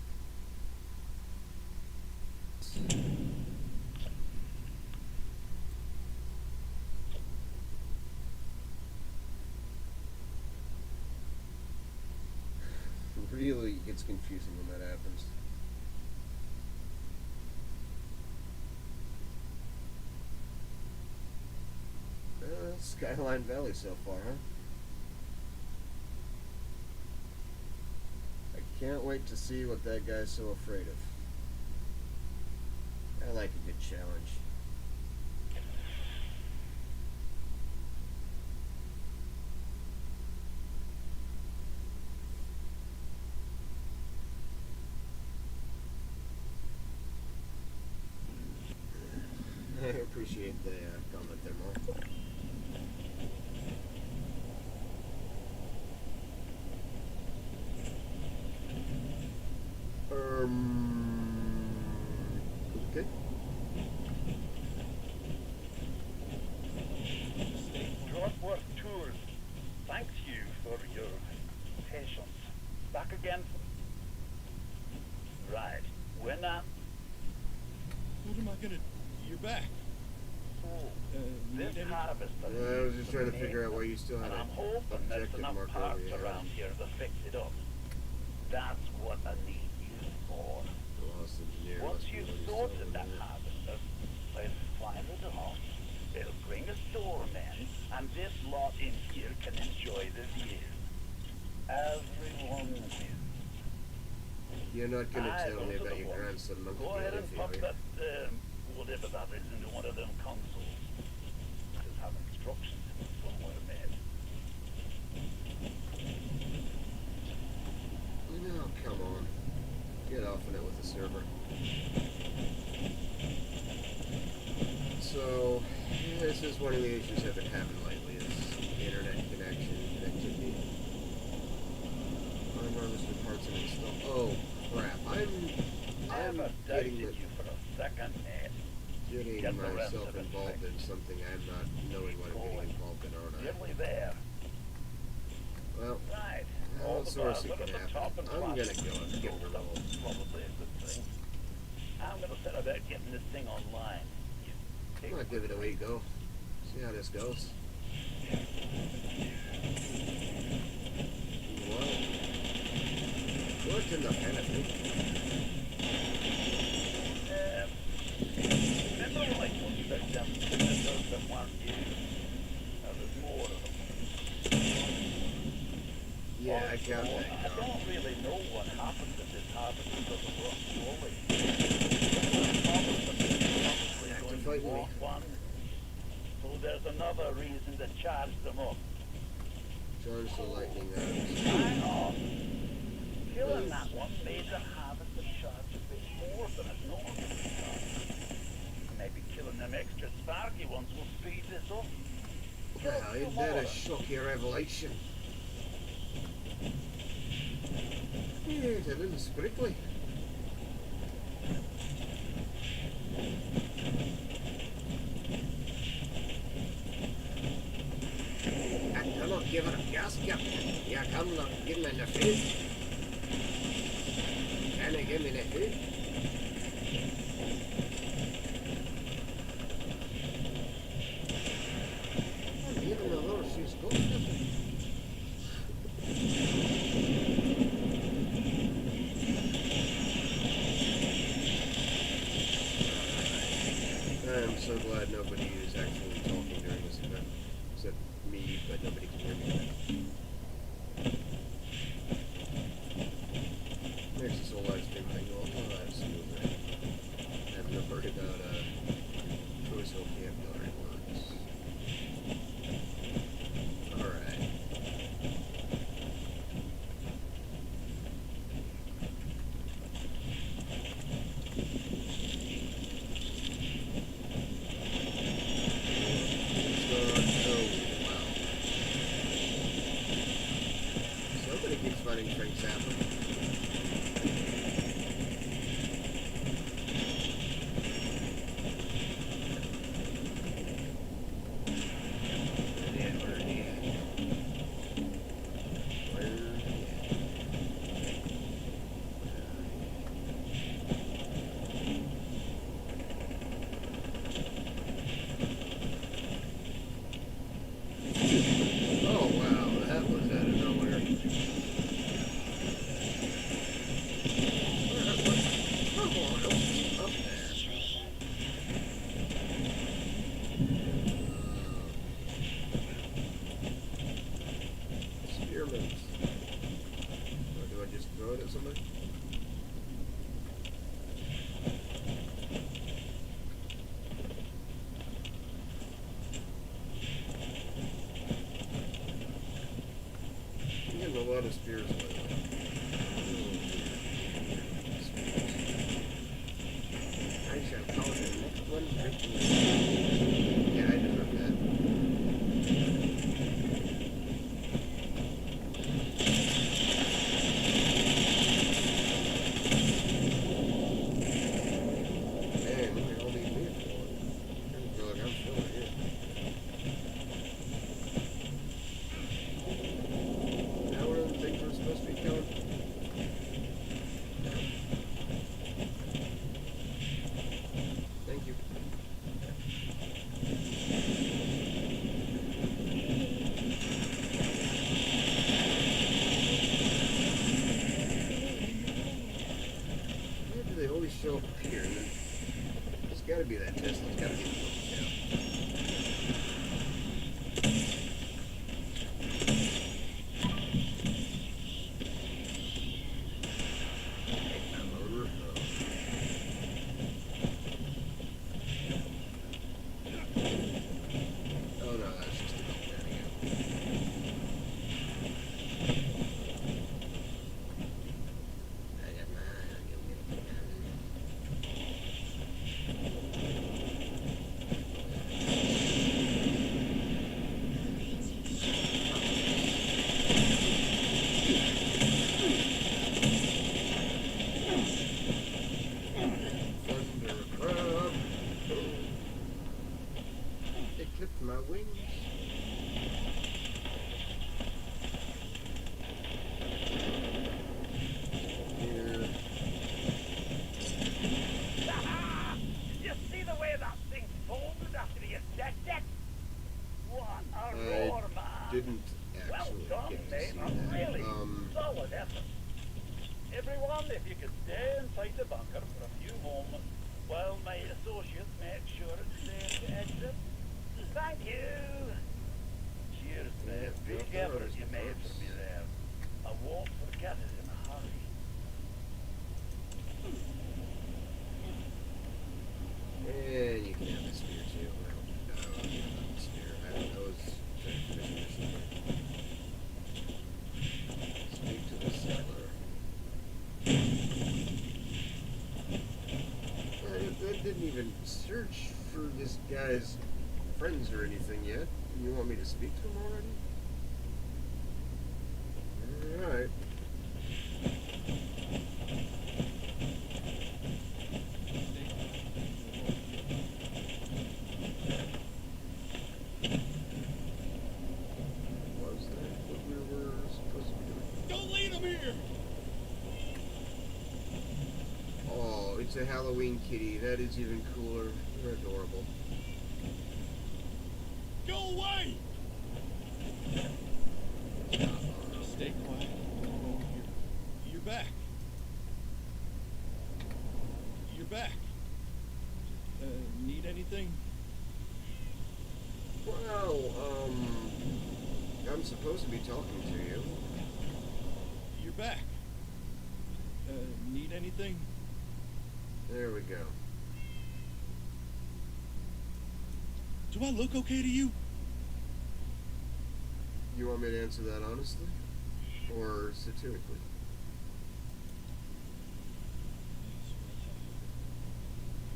Speaker 1: Really gets confusing when that happens. Skyline Valley so far, huh? I can't wait to see what that guy's so afraid of. I like a good challenge. I appreciate the comment there, Mo. Okay.
Speaker 6: Dropworth Tours, thanks you for your patience. Back again. Right, when
Speaker 7: What am I gonna... You're back.
Speaker 6: this
Speaker 7: Need any...
Speaker 6: harvest
Speaker 1: I was just trying to figure out why you still had
Speaker 6: and
Speaker 1: an
Speaker 6: I'm hoping there's
Speaker 1: objective
Speaker 6: enough
Speaker 1: marker
Speaker 6: parts
Speaker 1: over your
Speaker 6: around
Speaker 1: head.
Speaker 6: here to fix it up. That's what I need you for.
Speaker 1: The lost engineer
Speaker 6: Once
Speaker 1: must be
Speaker 6: you've
Speaker 1: really
Speaker 6: sorted
Speaker 1: still
Speaker 6: that
Speaker 1: in there.
Speaker 6: harvester, I'll climb it off. It'll bring a storm in, and this lot in here can enjoy the view. Everyone wins.
Speaker 1: You're not gonna
Speaker 6: Aye,
Speaker 1: tell me
Speaker 6: those are
Speaker 1: about
Speaker 6: the
Speaker 1: your
Speaker 6: ones.
Speaker 1: grandson, Monkey
Speaker 6: Go ahead and
Speaker 1: Billy,
Speaker 6: pop
Speaker 1: are you?
Speaker 6: that, whatever that is, into one of them consoles. Just have instructions somewhere, man.
Speaker 1: No, come on. Get off on it with the server. So, this is one of the issues I've been having lately, is internet connection, connectivity. I'm harvesting parts and install. Oh, crap. I'm
Speaker 6: Never
Speaker 1: getting,
Speaker 6: doubted you for a second, man.
Speaker 1: getting
Speaker 6: Get the rest
Speaker 1: myself
Speaker 6: of it
Speaker 1: involved in
Speaker 6: fixed.
Speaker 1: something I'm not knowing what I'm getting involved in, aren't I?
Speaker 6: Nearly there.
Speaker 1: Well,
Speaker 6: Right.
Speaker 1: all
Speaker 6: All the
Speaker 1: sorts
Speaker 6: bars
Speaker 1: of
Speaker 6: are
Speaker 1: can
Speaker 6: at the
Speaker 1: happen.
Speaker 6: top and
Speaker 1: I'm
Speaker 6: flat.
Speaker 1: gonna go and give it a
Speaker 6: That's
Speaker 1: roll.
Speaker 6: probably a good thing. I'm gonna set about getting this thing online. You
Speaker 1: I'm
Speaker 6: take
Speaker 1: gonna give it a wee go. See how this goes. What in the pen?
Speaker 6: Um,
Speaker 1: Yeah, I got
Speaker 8: I
Speaker 1: that.
Speaker 8: don't really know what happens if this harvest doesn't run slowly.
Speaker 1: Back to
Speaker 8: Going to
Speaker 1: fighting me.
Speaker 8: walk one. So there's another reason to charge them up.
Speaker 1: Charge the lightning arms.
Speaker 8: Hang on. Killing that one made the harvest of shards a bit more than it normally does. Maybe killing them extra sparky ones will speed this up.
Speaker 1: Well, isn't that a shocking revelation? Yeah, it's a little sprinkly. I cannot give her a gas, Captain. You cannot give me the face. Can I give me the head? I don't even know where she's going, Captain. I am so glad nobody is actually talking during this event. Except me, but nobody can hear me. Makes this whole live stream thing go a lot smoother. Having to worry about choice vocabulary words. Alright. Somebody keeps finding things happen. Oh wow, that was out of nowhere. Come on, up there. Spearmint. Or do I just throw it at somebody? I'm getting a lot of spears lately. I shall call the next one Ricky. Yeah, I deserve that. Man, look at all these meat falling. I feel like I'm still here. Now one of the things we're supposed to be killing? Thank you. Where do they always show up here? There's gotta be that test. There's gotta be the Oh no, that's just a belt there again. I got Thunder crab. It clipped my wings. Here.
Speaker 8: You see the way that thing folded after he attacked it? What a
Speaker 1: I
Speaker 8: roar, man.
Speaker 1: didn't
Speaker 8: Well
Speaker 1: actually
Speaker 8: done,
Speaker 1: get to
Speaker 8: mate.
Speaker 1: see
Speaker 8: A
Speaker 1: that.
Speaker 8: really solid effort. Everyone, if you could stay inside the bunker for a few moments while my associates make sure it's safe to exit. Thank you. Cheers, mate. Big effort you made for me there.
Speaker 1: for this guy's friends or anything yet. You want me to speak to him already? Alright. Was that what we were supposed to be doing?
Speaker 7: Don't leave him here!
Speaker 1: Oh, it's a Halloween kitty. That is even cooler. They're adorable.
Speaker 7: Go away! Just stay quiet. Oh, you're back. You're back. Need anything?
Speaker 1: Well, I'm supposed to be talking to you.
Speaker 7: You're back. Need anything?
Speaker 1: There we go.
Speaker 7: Do I look okay to you?
Speaker 1: You want me to answer that honestly? Or satirically?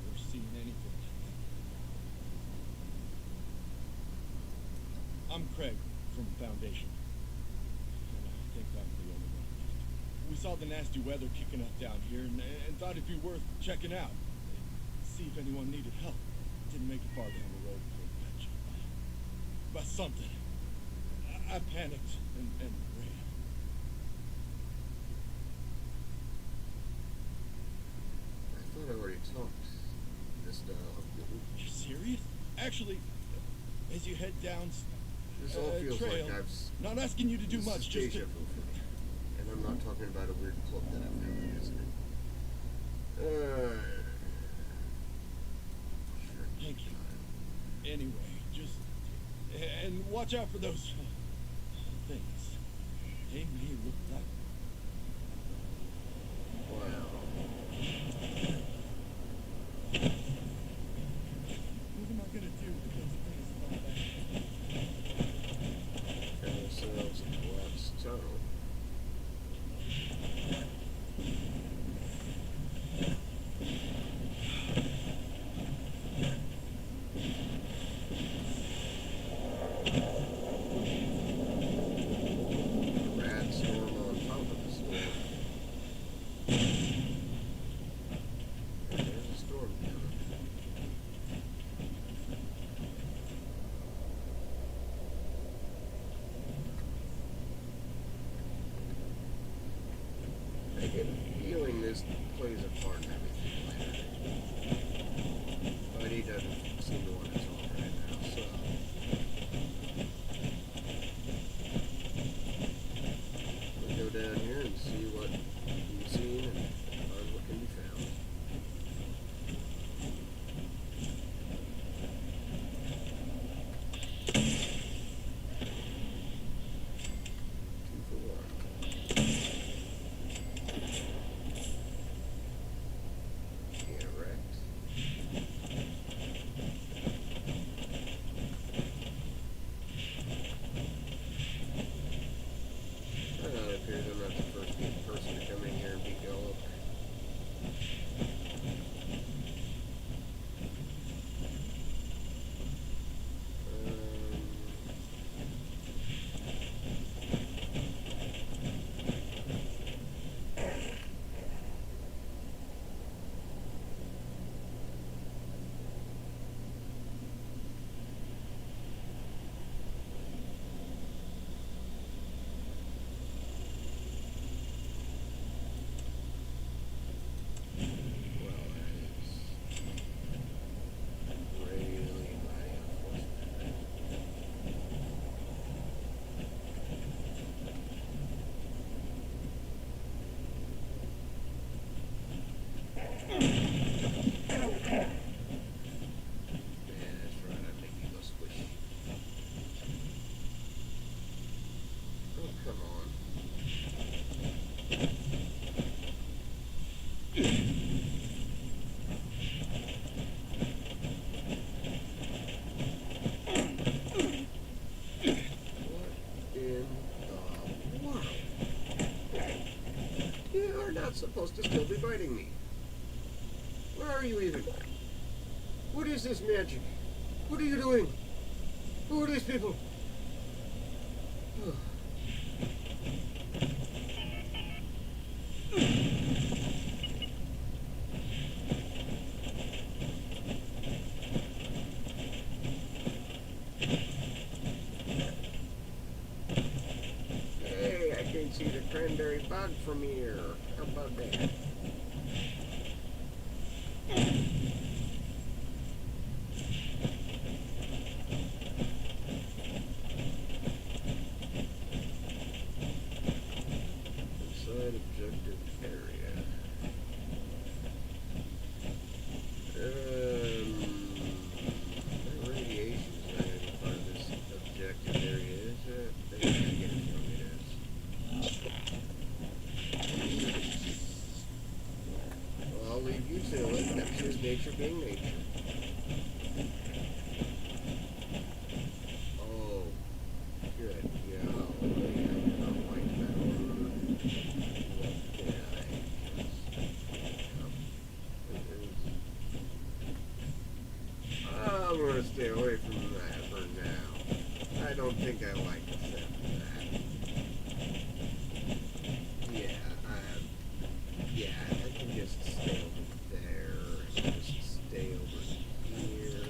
Speaker 7: Never seen anything. I'm Craig from Foundation. And I think I'm the only one left. We saw the nasty weather kicking up down here and thought it'd be worth checking out. See if anyone needed help. Didn't make it far down the road before we got jumped by something. I panicked and ran.
Speaker 1: I thought I already talked this dialogue.
Speaker 7: You're serious? Actually, as you head down
Speaker 1: This all feels
Speaker 7: trail,
Speaker 1: like I've
Speaker 7: not asking you to do
Speaker 1: this
Speaker 7: much,
Speaker 1: is
Speaker 7: just
Speaker 1: deja
Speaker 7: to...
Speaker 1: vu for me. And I'm not talking about a weird club that I've never visited. Sure.
Speaker 7: Thank you. Anyway, just... And watch out for those things. They may look like...
Speaker 1: Wow.
Speaker 7: What am I gonna do with those things come back?
Speaker 1: Got ourselves a collapsed tunnel. Rad storm on top of the storm. And there's a storm coming. I get a feeling this plays a part in everything later. But he doesn't seem to want to talk right now, so... We'll go down here and see what can be seen and find what can be found. Two for one. Get wrecked. It appears I'm not the first person to come in here and beat y'all up. Well, that is really mighty unfortunate. Yeah, that's right. I think you go squishy. Oh, come on. What in the world? You are not supposed to still be biting me. Where are you even? What is this magic? What are you doing? Who are these people? Hey, I can see the cranberry bog from here. How about that? Inside objective area. No radiation is not any part of this objective area, is it? They can't tell me it is. Well, I'll leave you to it. That's his nature being nature. Oh, good. Yeah, I don't like that one. I'm gonna stay away from that for now. I don't think I like the sound of that. Yeah, I can just stay over there and just stay over here.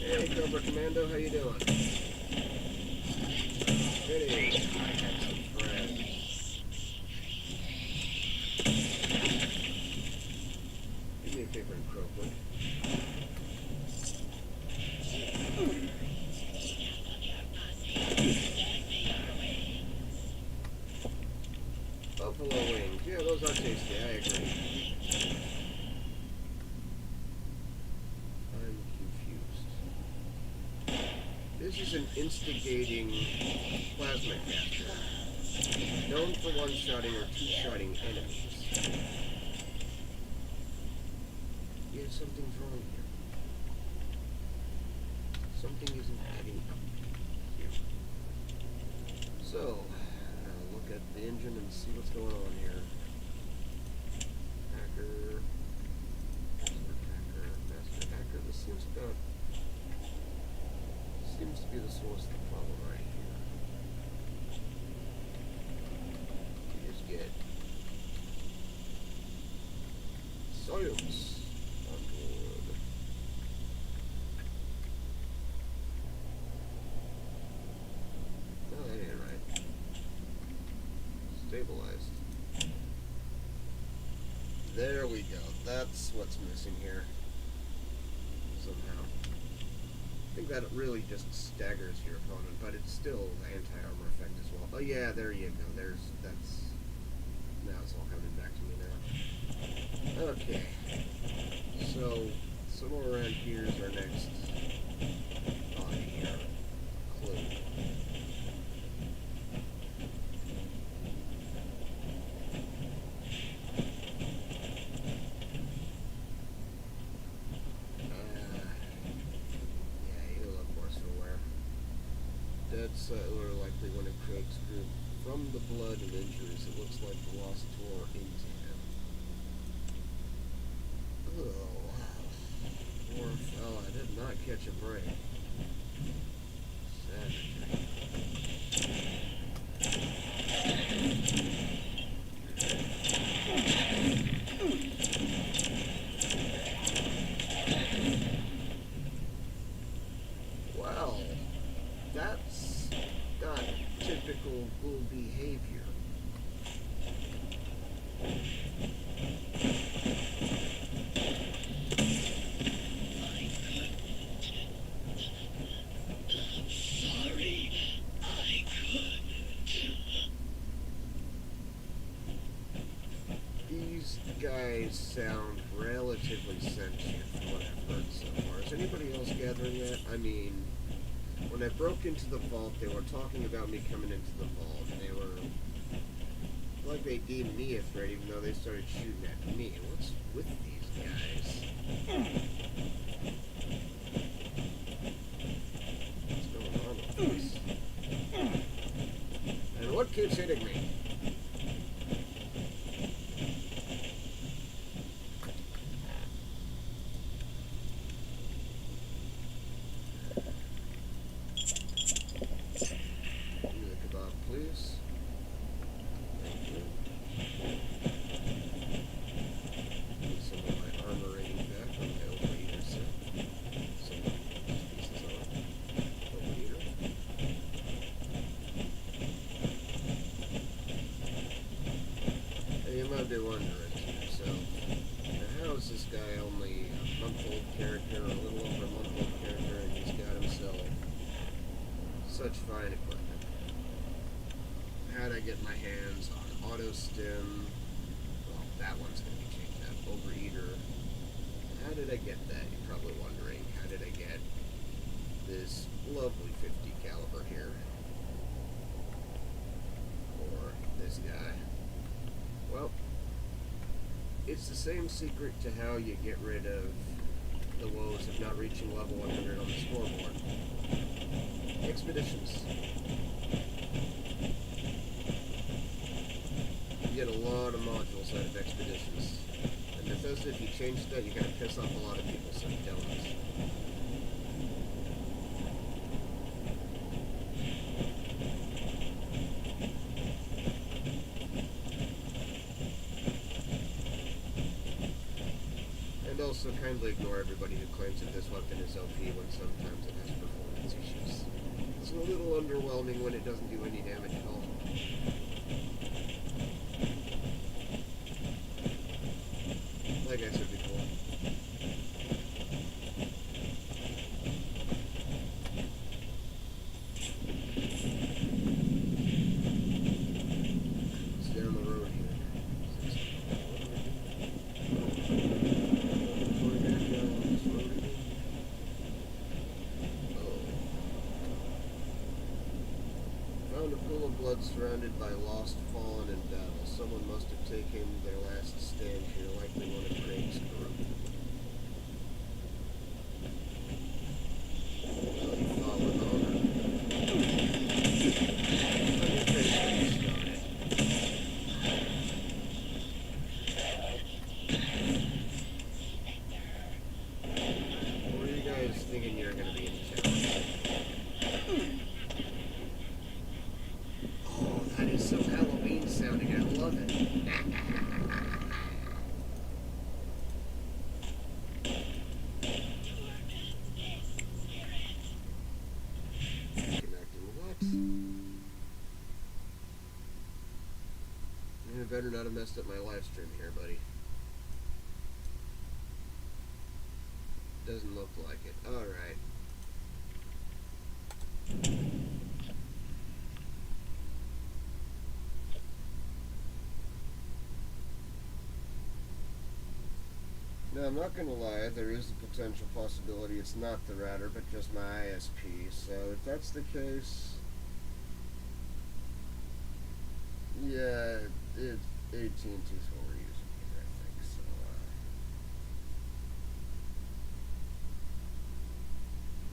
Speaker 1: Hey, Cobra Commando, how you doing? Goody, I had some friends. Do me a favor and croak, would you? Buffalo wings. Yeah, those are tasty. I agree. I'm confused. This is an instigating plasma caster, known for one-shotting or two-shotting enemies. Yeah, something's wrong here. Something isn't adding up here. So, look at the engine and see what's going on here. Hacker, master hacker. This seems to be the source of the problem right here. You just get science on board. No, that ain't right. Stabilized. There we go. That's what's missing here. Somehow. I think that really just staggers your opponent, but it's still anti-armor effect as well. Oh yeah, there you go. Now it's all coming back to me now. Okay. So, somewhere around here is our next body here. Clue. Dead settler likely when it Craig's group. From the blood and injuries, it looks like the lost tore into him. Oh, wow. Poor fella did not catch a break. Savagery. Well, that's not typical ghoul behavior.
Speaker 3: Sorry, I couldn't.
Speaker 1: These guys sound relatively sentient from what I've heard so far. Is anybody else gathering that? I mean, when I broke into the vault, they were talking about me coming into the vault, and they were like they deemed me a threat, even though they started shooting at me. What's with these guys? What's going on with this? And what keeps hitting me? such fine equipment. How'd I get my hands on auto stim? Well, that one's going to be changed out. Overeater. How did I get that? You're probably wondering. How did I get this lovely 50 caliber here? Or this guy? Well, it's the same secret to how you get rid of the woes of not reaching level 100 on the scoreboard. Expeditions. You get a lot of modules out of expeditions. And Bethesda, if you change that, you're going to piss off a lot of people, so don't. And also kindly ignore everybody who claims that this weapon is OP when sometimes it has performance issues. It's a little underwhelming when it doesn't do any damage at all. Like I said before. It's down the road here. Found a pool of blood surrounded by lost, fallen, and battle. Someone must have taken their last stand here, likely one of Craig's crew. Well, he fought with honor. On your face when you started. What were you guys thinking you were going to be in town? Oh, that is so Halloween sounding. I love it. Connecting what? You better not have messed up my live stream here, buddy. Doesn't look like it. Alright. Now, I'm not gonna lie, there is a potential possibility it's not the router, but just my ISP. So, if that's the case, yeah, it's AT&T's what we're using here, I think. So,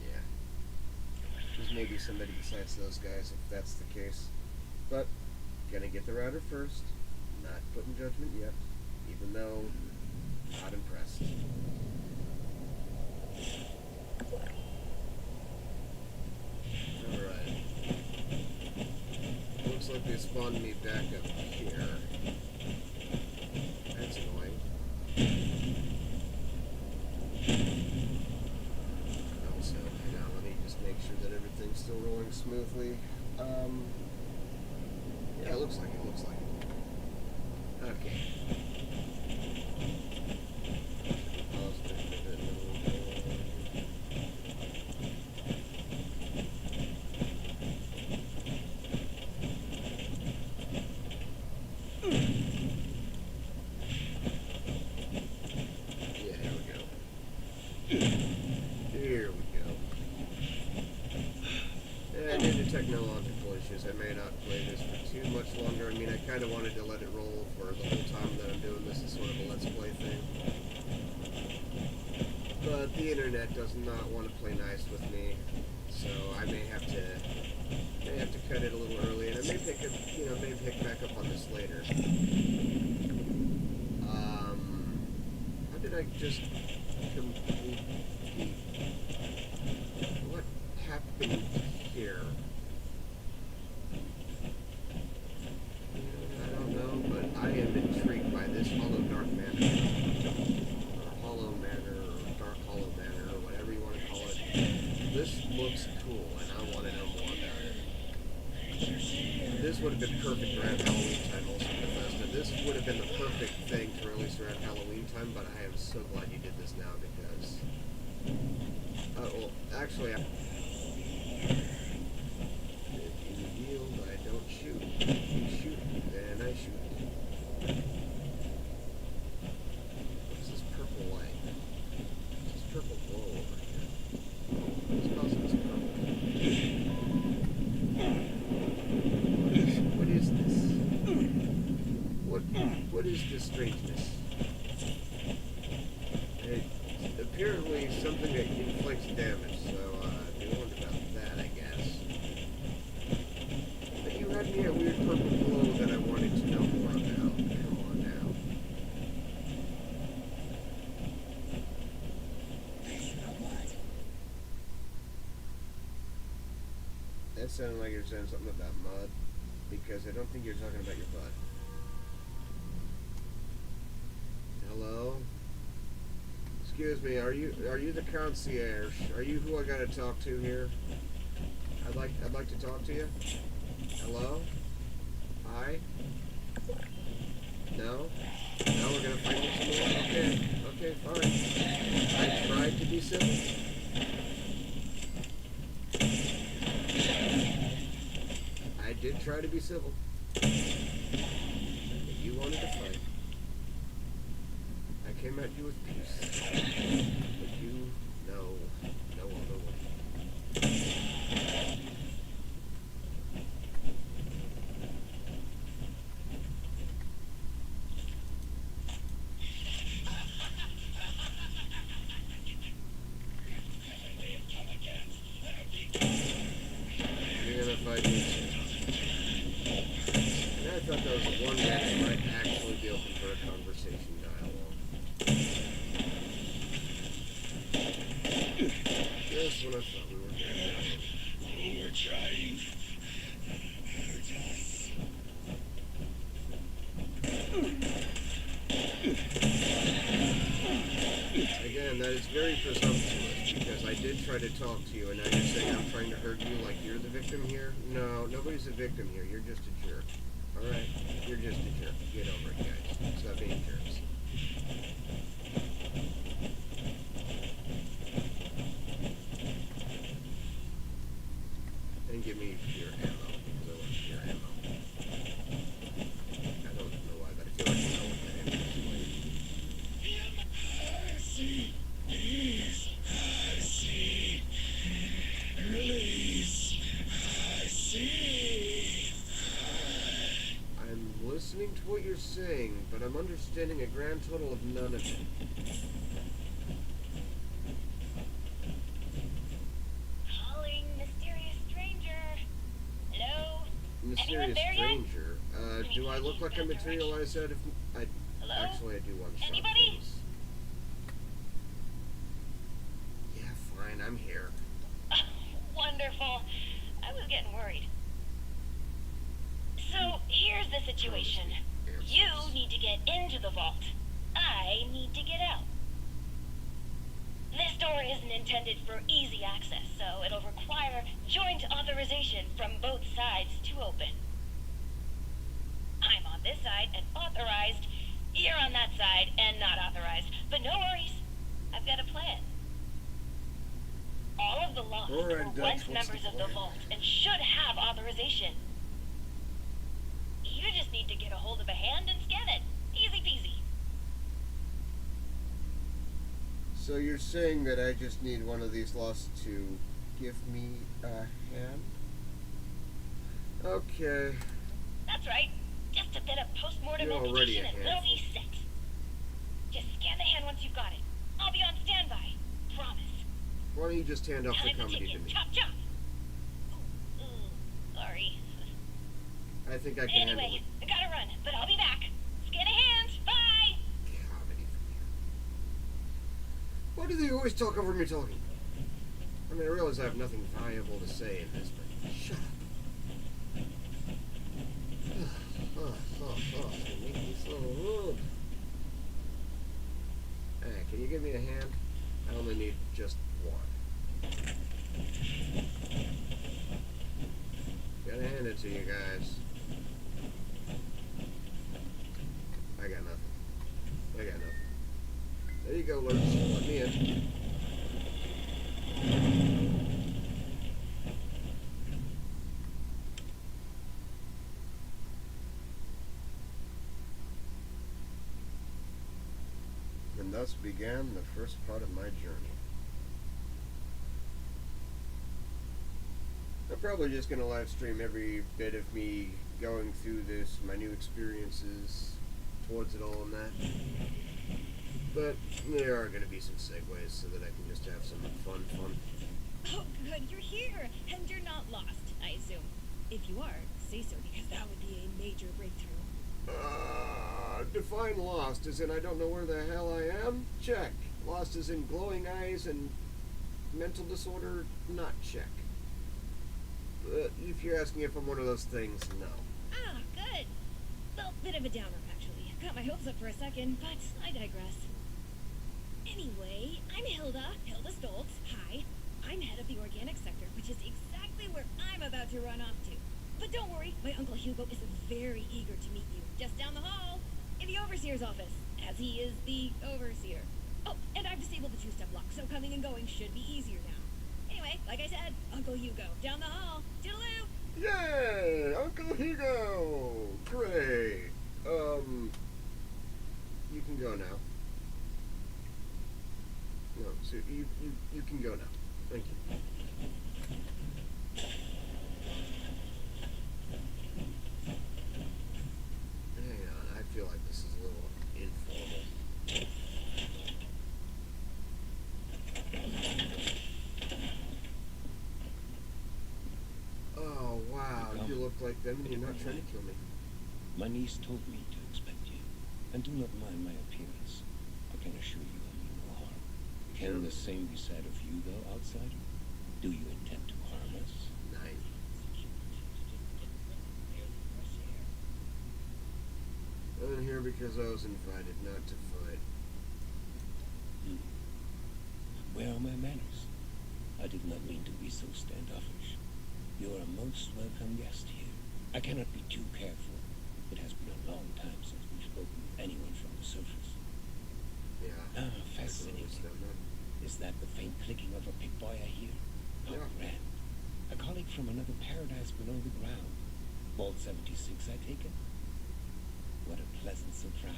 Speaker 1: yeah. There's maybe somebody besides those guys if that's the case. But, gonna get the router first. Not putting judgment yet, even though not impressed. Alright. Looks like they spawned me back up here. That's annoying. Also, hang on, let me just make sure that everything's still rolling smoothly. Yeah, it looks like it. Okay. Technological issues. I may not play this for too much longer. I mean, I kind of wanted to let it roll for the whole time that I'm doing this as sort of a Let's Play thing. But the internet does not want to play nice with me, so I may have to cut it a little early, and I may pick up, may pick back up on this later. How did I just complete what happened here? I am intrigued by this Hollow Dark Manor, or Hollow Manor, or Dark Hollow Manor, or whatever you want to call it. This looks cool, and I want to know more about it. This would have been perfect around Halloween time, also Bethesda. This would have been the perfect thing to release around Halloween time, but I am so glad you did this now, because... well, actually, to strangeness. It's apparently something that inflicts damage, so be warned about that, I guess. But you had me a weird purple glow that I wanted to know more about. Come on now. That sounded like you were saying something about mud, because I don't think you're talking about your butt. Hello? Excuse me, are you the concierge? Are you who I gotta talk to here? I'd like to talk to you. Hello? Hi? No? No, we're gonna fight this more? Okay, fine. I tried to be civil. I did try to be civil. But you wanted to fight. I came at you with peace. But you, no other way. You're gonna fight me too. And I thought that was the one match that might actually be open for a conversation dialogue. Just when I thought we were getting
Speaker 7: We're trying. Hurt us.
Speaker 1: Again, that is very presumptuous, because I did try to talk to you, and now you're saying I'm trying to hurt you like you're the victim here? No, nobody's a victim here. You're just a jerk. Alright? You're just a jerk. Get over it, guys. Stop being jerks. And give me your ammo, because I want your ammo. I don't know why, but I feel like I know what that ammo is like.
Speaker 7: I see. I see. Release. I see.
Speaker 1: I'm listening to what you're saying, but I'm understanding a grand total of none of it.
Speaker 5: Calling mysterious stranger. Hello? Anyone
Speaker 1: Mysterious
Speaker 5: there yet?
Speaker 1: stranger. Do I look like I materialized out of...
Speaker 5: Hello?
Speaker 1: Actually, I do want to stop
Speaker 5: Anybody?
Speaker 1: things. Yeah, fine, I'm here.
Speaker 5: Wonderful. I was getting worried. So, here's the situation. You need to get into the vault. I need to get out. This door isn't intended for easy access, so it'll require joint authorization from both sides to open. I'm on this side and authorized. You're on that side and not authorized. But no worries. I've got a plan. All of the lost
Speaker 1: All right,
Speaker 5: were
Speaker 1: Dutch,
Speaker 5: once
Speaker 1: what's the
Speaker 5: members of the
Speaker 1: plan?
Speaker 5: vault and should have authorization. You just need to get a hold of a hand and scan it. Easy peasy.
Speaker 1: So you're saying that I just need one of these lost to give me a hand? Okay.
Speaker 5: That's right. Just a bit of post-mortem
Speaker 1: You're already a
Speaker 5: education and we'll be
Speaker 1: handful.
Speaker 5: set. Just scan the hand once you've got it. I'll be on standby. Promise.
Speaker 1: Why don't you just hand off the
Speaker 5: Time to
Speaker 1: comedy
Speaker 5: take
Speaker 1: to
Speaker 5: it.
Speaker 1: me?
Speaker 5: Chop, chop. Ooh, sorry.
Speaker 1: I think I can handle
Speaker 5: Anyway,
Speaker 1: it.
Speaker 5: I gotta run, but I'll be back. Scan a hand. Bye.
Speaker 1: Comedy from here. Why do they always talk over me talking? I mean, I realize I have nothing valuable to say in this, but shut up. They make me so rude. Hey, can you give me a hand? I only need just one. Gotta hand it to you guys. I got nothing. There you go, Lurch. Let me in. And thus began the first part of my journey. I'm probably just gonna live stream every bit of me going through this, my new experiences, towards it all and that. But there are going to be some segues so that I can just have some fun.
Speaker 4: Oh, good, you're here, and you're not lost, I assume. If you are, say so, because that would be a major breakthrough.
Speaker 1: Define lost as in I don't know where the hell I am? Check. Lost as in glowing eyes and mental disorder? Not check. If you're asking if I'm one of those things, no.
Speaker 4: Ah, good. Well, bit of a downer, actually. Got my hopes up for a second, but I digress. Anyway, I'm Hilda Stoltz. Hi. I'm head of the organic sector, which is exactly where I'm about to run off to. But don't worry, my Uncle Hugo is very eager to meet you, just down the hall, in the Overseer's office, as he is the Overseer. Oh, and I've disabled the two-step lock, so coming and going should be easier now. Anyway, like I said, Uncle Hugo, down the hall. Toodaloo!
Speaker 1: Yay! Uncle Hugo! Great. You can go now. No, so you can go now. Thank you. Hang on, I feel like this is a little informal. Oh, wow, you look like them and you're not trying to kill me.
Speaker 9: My niece told me to expect you, and do not mind my appearance. I can assure you I mean no harm. Can the same be said of you, though, outsider? Do you intend to harm us?
Speaker 1: Nice. I'm here because I was invited, not to fight.
Speaker 9: Where are my manners? I did not mean to be so standoffish. You are a most welcome guest here. I cannot be too careful. It has been a long time since we've spoken with anyone from the surface.
Speaker 1: Yeah.
Speaker 9: Fascinating. Is that the faint clicking of a pickboy I hear? How grand. A colleague from another paradise below the ground. Vault 76, I take it? What a pleasant surprise.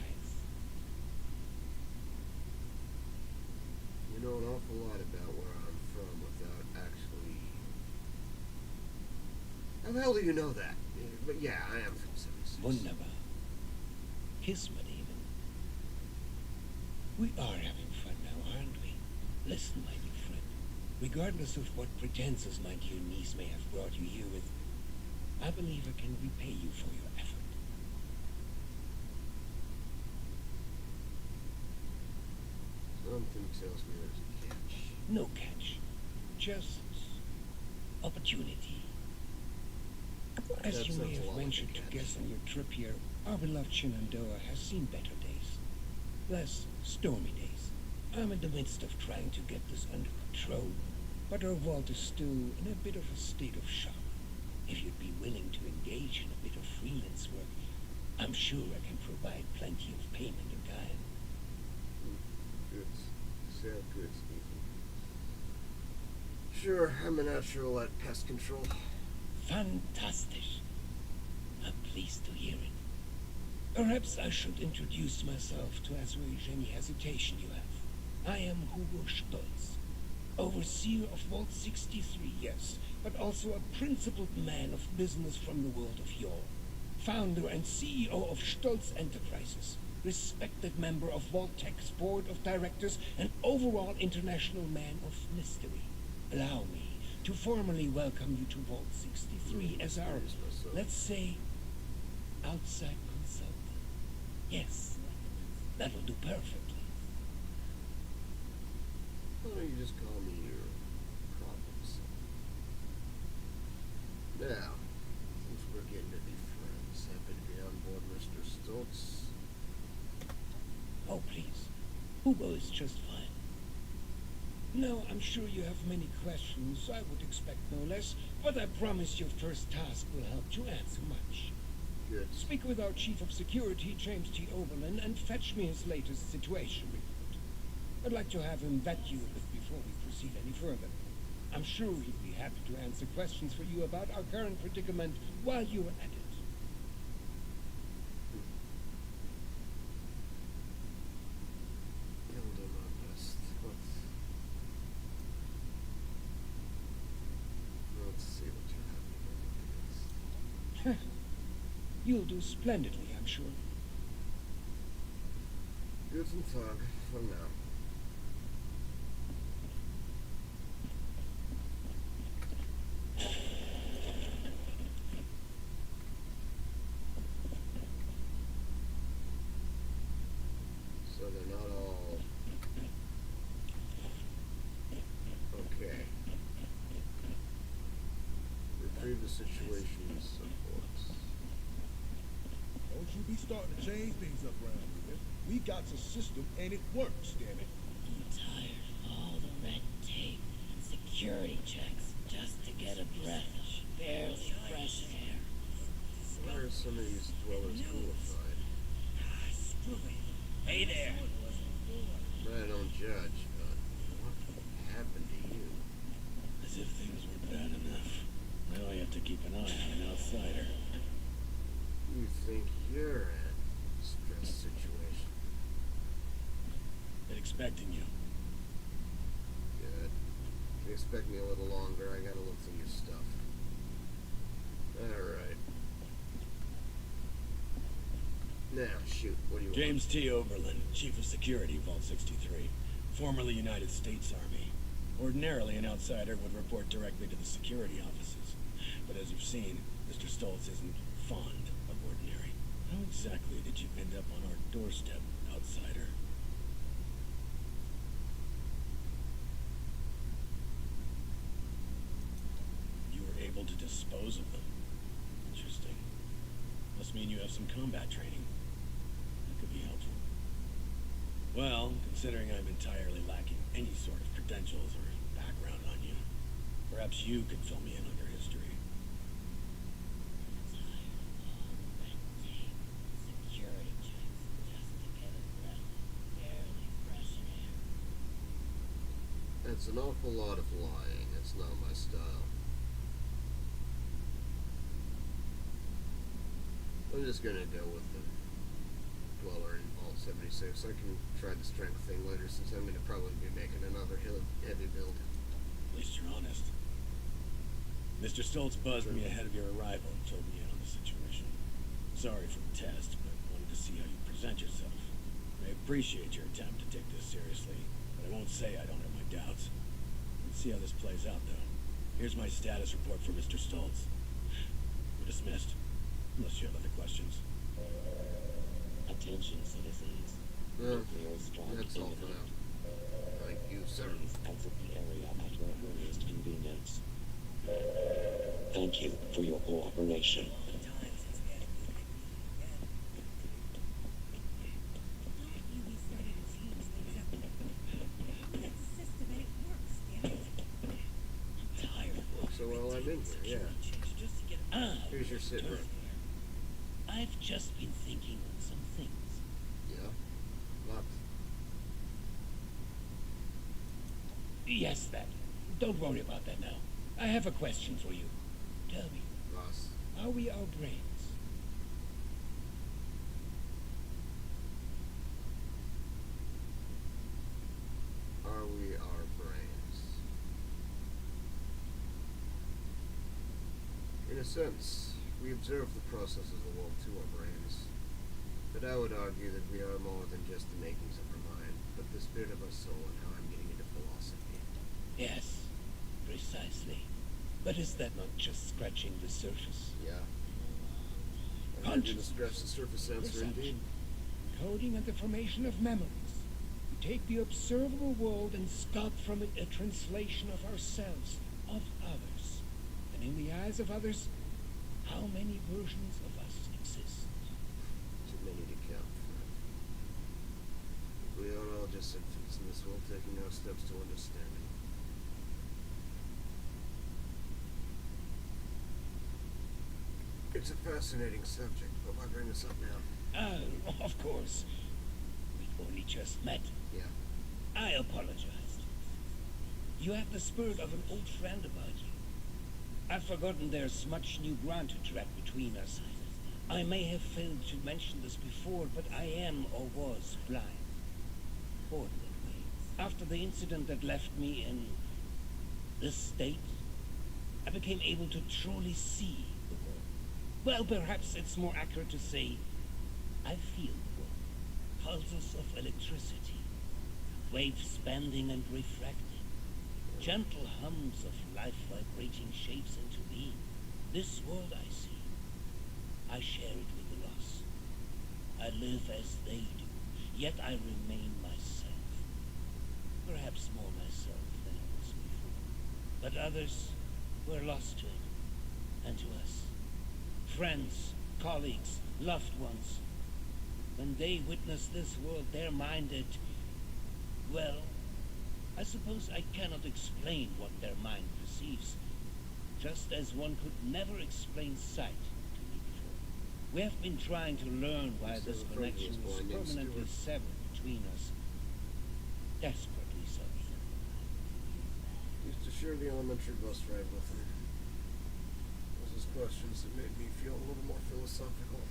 Speaker 1: You know an awful lot about where I'm from without actually... How the hell do you know that? But yeah, I am from 76.
Speaker 9: Wunderbar. Kismet even. We are having fun now, aren't we? Listen, my new friend. Regardless of what pretenses my dear niece may have brought you here with, I believe I can repay you for your effort.
Speaker 1: Something tells me there's a catch.
Speaker 9: No catch. Just opportunity. As you may have ventured to guess on your trip here, our beloved Shenandoah has seen better days. Less stormy days. I'm in the midst of trying to get this under control, but our vault is still in a bit of a state of shock. If you'd be willing to engage in a bit of freelance work, I'm sure I can provide plenty of payment in kind.
Speaker 1: Good. Sound good, Stephen. Sure, I'm a natural at pest control.
Speaker 9: Fantastic. I'm pleased to hear it. Perhaps I should introduce myself to assuage any hesitation you have. I am Hugo Stoltz, overseer of Vault 63, yes, but also a principled man of business from the world of yore. Founder and CEO of Stoltz Enterprises, respected member of Vault Tech's board of directors, and overall international man of mystery. Allow me to formally welcome you to Vault 63 as our, let's say, outside consultant. Yes, that'll do perfectly.
Speaker 1: Why don't you just call me your problem solver? Now, since we're getting to be friends, happy to be on board, Mr. Stoltz.
Speaker 9: Oh, please. Hugo is just fine. Now, I'm sure you have many questions. I would expect no less, but I promise your first task will help to answer much.
Speaker 1: Good.
Speaker 9: Speak with our Chief of Security, James T. Oberlin, and fetch me his latest situation report. I'd like to have him vet you a bit before we proceed any further. I'm sure he'd be happy to answer questions for you about our current predicament while you are at it.
Speaker 1: I'll do my best. Let's see what you have to do.
Speaker 9: You'll do splendidly, I'm sure.
Speaker 1: Guten Tag for now. So they're not all okay. Retrieve the situation supports.
Speaker 7: Don't you be starting to change things up around here. We got a system and it works, damn it.
Speaker 10: I'm tired of all the red tape and security checks just to get a breath of barely fresh air.
Speaker 1: Why are some of these dwellers qualified?
Speaker 10: Screw it. Hey there.
Speaker 1: I don't judge, but what happened to you?
Speaker 9: As if things were bad enough. Now I have to keep an eye on an outsider.
Speaker 1: You think you're in a stress situation?
Speaker 9: Been expecting you.
Speaker 1: Good. If you expect me a little longer, I gotta look through your stuff. Alright. Now, shoot, what do you
Speaker 9: James T. Oberlin, Chief of Security, Vault 63. Formerly United States Army. Ordinarily, an outsider would report directly to the security offices. But as you've seen, Mr. Stoltz isn't fond of ordinary. How exactly did you end up on our doorstep, outsider? You were able to dispose of them. Interesting. Must mean you have some combat training. That could be helpful. Well, considering I'm entirely lacking any sort of credentials or background on you, perhaps you could fill me in on your history.
Speaker 10: I'm tired of all the red tape and security checks just to get a breath of barely fresh air.
Speaker 1: That's an awful lot of lying. It's not my style. I'm just gonna go with the dweller in Vault 76. I can try the strength thing later since I'm gonna probably be making another heavy build.
Speaker 9: At least you're honest. Mr. Stoltz buzzed me ahead of your arrival and filled me in on the situation. Sorry for the test, but wanted to see how you present yourself. I appreciate your attempt to take this seriously, but I won't say I don't have my doubts. Let's see how this plays out, though. Here's my status report for Mr. Stoltz. We're dismissed, unless you have other questions.
Speaker 10: Attention, citizens.
Speaker 1: Well,
Speaker 10: Nuclear strike
Speaker 1: that's all for
Speaker 10: imminent.
Speaker 1: now. Thank you, sir.
Speaker 10: Please exit the area at your earliest convenience. Thank you for your cooperation.
Speaker 4: You be starting to change things up. That system and it works, damn it.
Speaker 10: I'm tired of
Speaker 1: Worked so well I'm in here, yeah.
Speaker 10: checks just to get
Speaker 1: Here's your sit rep.
Speaker 10: I've just been thinking on some things.
Speaker 1: Yeah. Lots.
Speaker 9: Yes, that. Don't worry about that now. I have a question for you. Tell me,
Speaker 1: Boss.
Speaker 9: are we our brains?
Speaker 1: Are we our brains? In a sense, we observe the processes of the world through our brains. But I would argue that we are more than just the makings of our mind, but the spirit of our soul and how I'm getting into philosophy.
Speaker 9: Yes, precisely. But is that not just scratching the surface?
Speaker 1: Yeah. I heard you to
Speaker 9: Consciousness.
Speaker 1: scratch the surface answer indeed.
Speaker 9: Coding and the formation of memories. We take the observable world and sculpt from it a translation of ourselves, of others. And in the eyes of others, how many versions of us exist?
Speaker 1: Too many to count, friend. We are all just infants in this world taking our steps to understanding. It's a fascinating subject, but why bring this up now?
Speaker 9: Of course. We've only just met.
Speaker 1: Yeah.
Speaker 9: I apologize. You have the spirit of an old friend about you. I've forgotten there's much new ground to tread between us. I may have failed to mention this before, but I am or was blind. Fortunately, after the incident that left me in this state, I became able to truly see the world. Well, perhaps it's more accurate to say I feel the world. pulses of electricity, waves bending and refracting, gentle hums of life vibrating shapes into being. This world I see, I share it with the lost. I live as they do, yet I remain myself. Perhaps more myself than I was before. But others were lost to it, and to us. Friends, colleagues, loved ones. When they witness this world, they're minded, well, I suppose I cannot explain what their mind perceives, just as one could never explain sight to me before. We have been trying to learn why this connection was permanently severed between us. Desperately so.
Speaker 1: Used to share the elementary bus ride with him. Those are questions that made me feel a little more philosophical.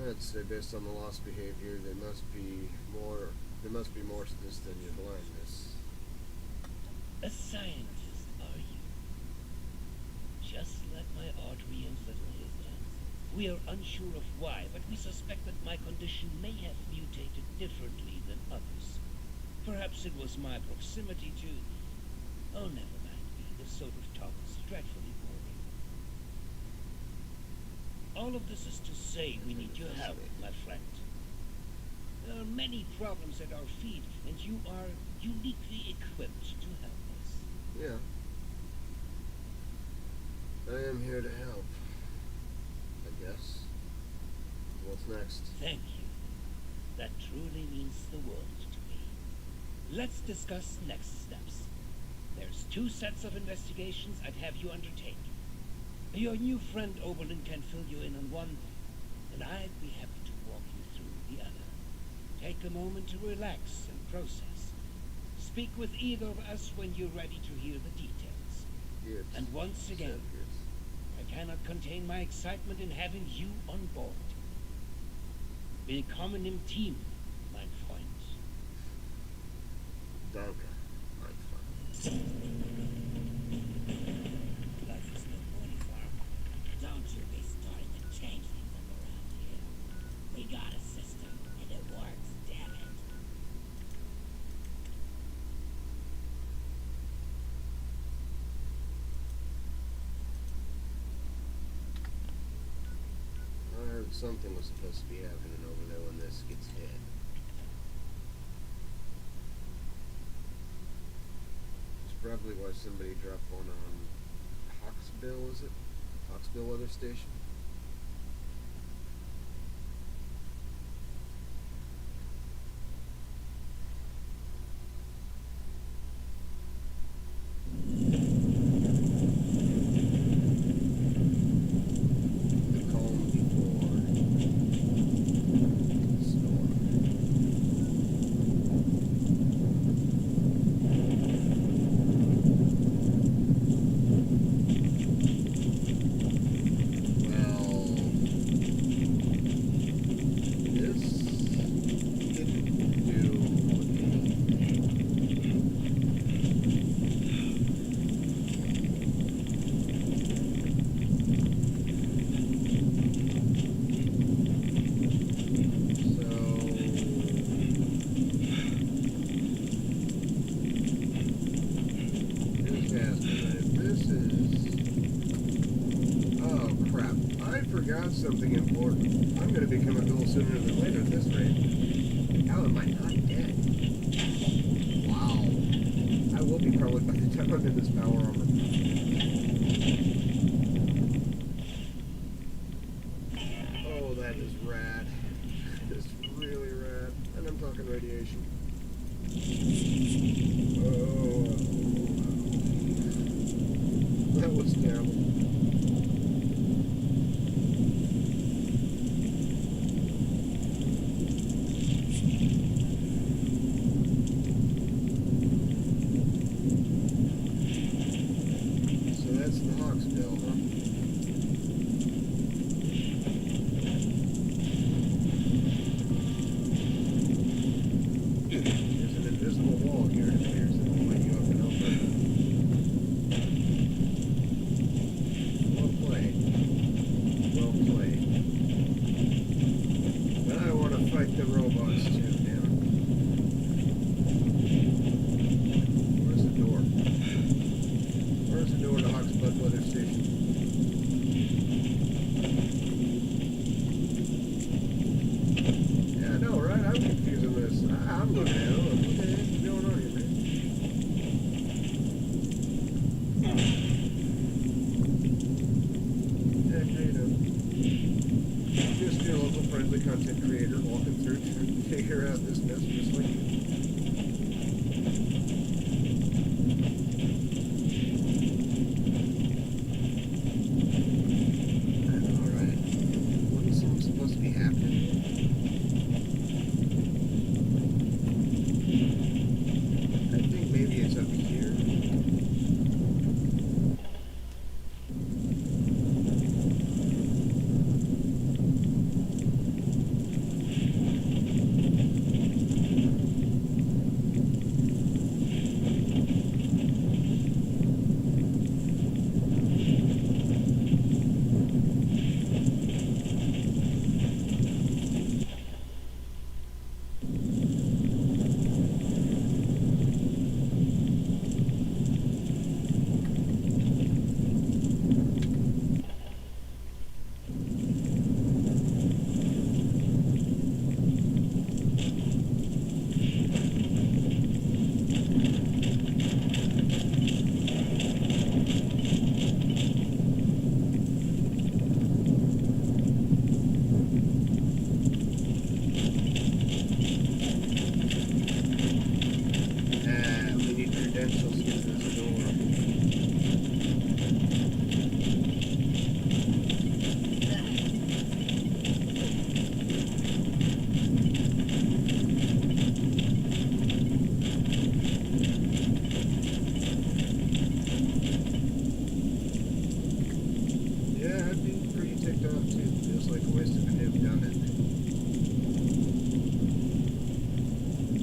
Speaker 1: I'd say based on the lost behavior, there must be more to this than your blindness.
Speaker 9: A scientist, are you? Just like my Audrey and little Hitler. We are unsure of why, but we suspect that my condition may have mutated differently than others. Perhaps it was my proximity to... Oh, never mind me. This sort of talk is dreadfully boring. All of this is to say we need your help, my friend. There are many problems at our feet, and you are uniquely equipped to help us.
Speaker 1: Yeah. I am here to help. I guess. What's next?
Speaker 9: Thank you. That truly means the world to me. Let's discuss next steps. There's 2 sets of investigations I'd have you undertake. Your new friend Oberlin can fill you in on one, and I'd be happy to walk you through the other. Take a moment to relax and process. Speak with either of us when you're ready to hear the details.
Speaker 1: Yes.
Speaker 9: And once again, I cannot contain my excitement in having you on board. Willkommen im Team, mein Freund.
Speaker 1: Danke, mein Freund.
Speaker 10: Life is no uniform. Don't you be starting to change things up around here. We got a system, and it works, damn it.
Speaker 1: I heard something was supposed to be happening over there when this gets hit. It's probably why somebody dropped one on Hawksbill, is it? Hawksbill Weather Station? The calm before the storm. Well, this didn't do Forgot something important. I'm going to become a dual sooner than later at this rate. How am I not dead? Wow. I will be probably by the time I'm in this power armor. Oh, that is rad. It's really rad. And I'm talking radiation. Oh, that was terrible. Let's get this door. Yeah, I'd be pretty ticked off too. Feels like a waste of a nuke, doesn't it?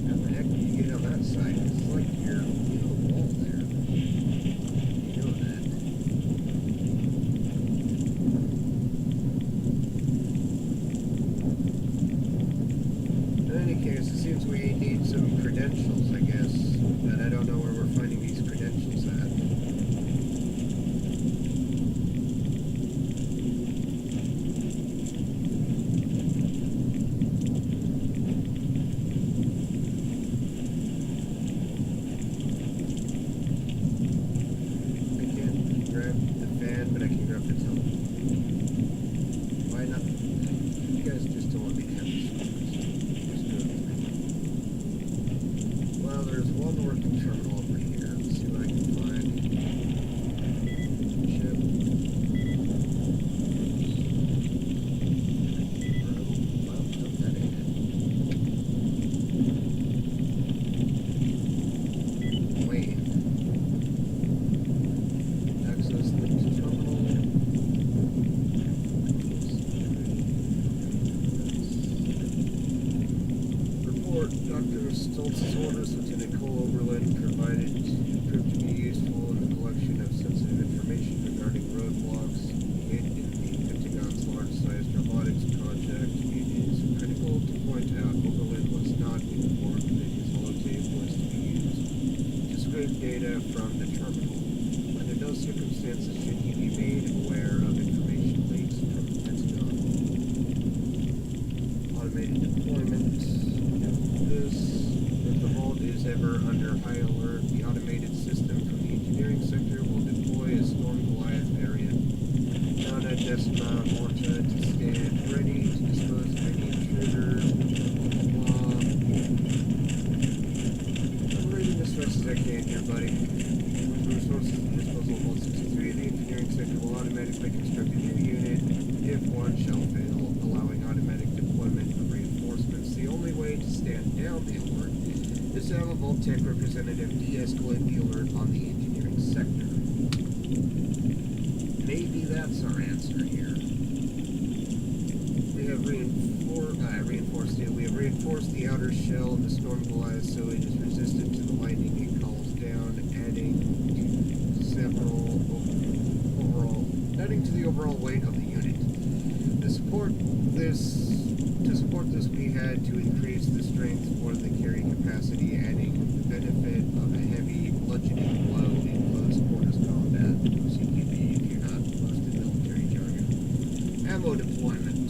Speaker 1: How the heck do you get on that side? It's like you're in the wall there. You know that. In any case, it seems we need some credentials, I guess. But I don't know where we're finding these credentials at. But I can grab the telephone. Why not? You guys just don't want me to have this. Just do it. Well, there's one working terminal over here. Let's see what I can find. Ship. Well, nope, that ain't it. Wait. Access linked to terminal. Report. Dr. Stoltz's orders, Lieutenant Cole Oberlin, proved to be useful in the collection of sensitive information regarding roadblocks in the Pentagon's large-sized robotics project. It is critical to point out Oberlin was not informed that his holotape was to be used to scrape data from the terminal. Under no circumstances should he be made aware of information leaks from the Pentagon. Automated deployment. This, if the vault is ever under high alert, the automated system from the engineering sector will deploy a Storm Goliath area. Donna, Decima, Morta to stand ready to dispose of any intruder. I'm reading as fast as I can here, buddy. Resources and disposal of 163, the engineering sector will automatically construct a new unit if one shall fail, allowing automatic deployment of reinforcements. The only way to stand down the alert is to have a Vault-Tec representative de-escalate the alert on the engineering sector. Maybe that's our answer here. We have reinforced the outer shell of the Storm Goliath so it is resistant to the lightning it calls down, adding to the overall weight of the unit. To support this, we had to increase the strength for the carry capacity, adding the benefit of a heavy bludgeoning blow in close quarters combat, CQB if you're not close to military jargon. Ammo deployment.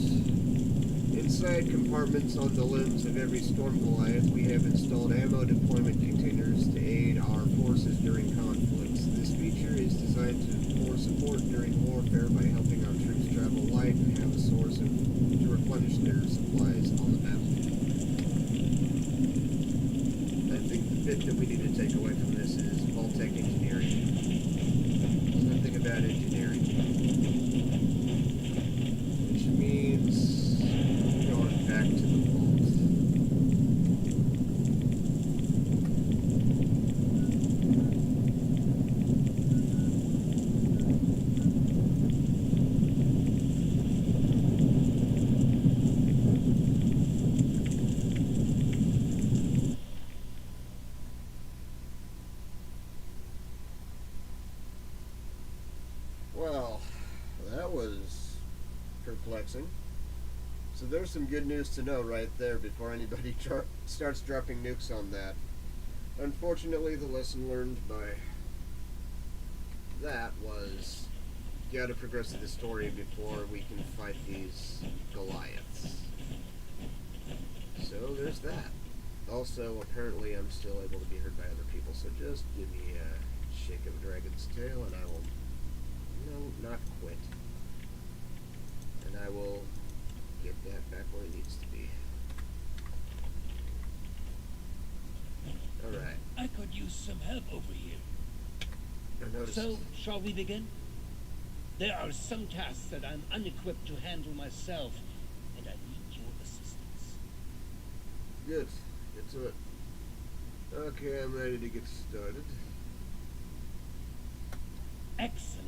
Speaker 1: Inside compartments on the limbs of every Storm Goliath, we have installed ammo deployment containers to aid our forces during conflicts. This feature is designed for support during warfare by helping our troops travel light and have a source to replenish their supplies on the battlefield. I think the bit that we need to take away from this is Vault-Tec engineering. There's nothing about engineering. Which means going back to the vault. Well, that was perplexing. So there's some good news to know right there before anybody starts dropping nukes on that. Unfortunately, the lesson learned by that was you gotta progress the story before we can fight these Goliaths. So there's that. Also, apparently I'm still able to be heard by other people, so just give me a shake of a dragon's tail and I will, not quit. And I will get that back where it needs to be. Alright.
Speaker 9: I could use some help over here.
Speaker 1: I noticed.
Speaker 9: So, shall we begin? There are some tasks that I'm unequipped to handle myself, and I need your assistance.
Speaker 1: Good. Get to it. Okay, I'm ready to get started.
Speaker 9: Excellent.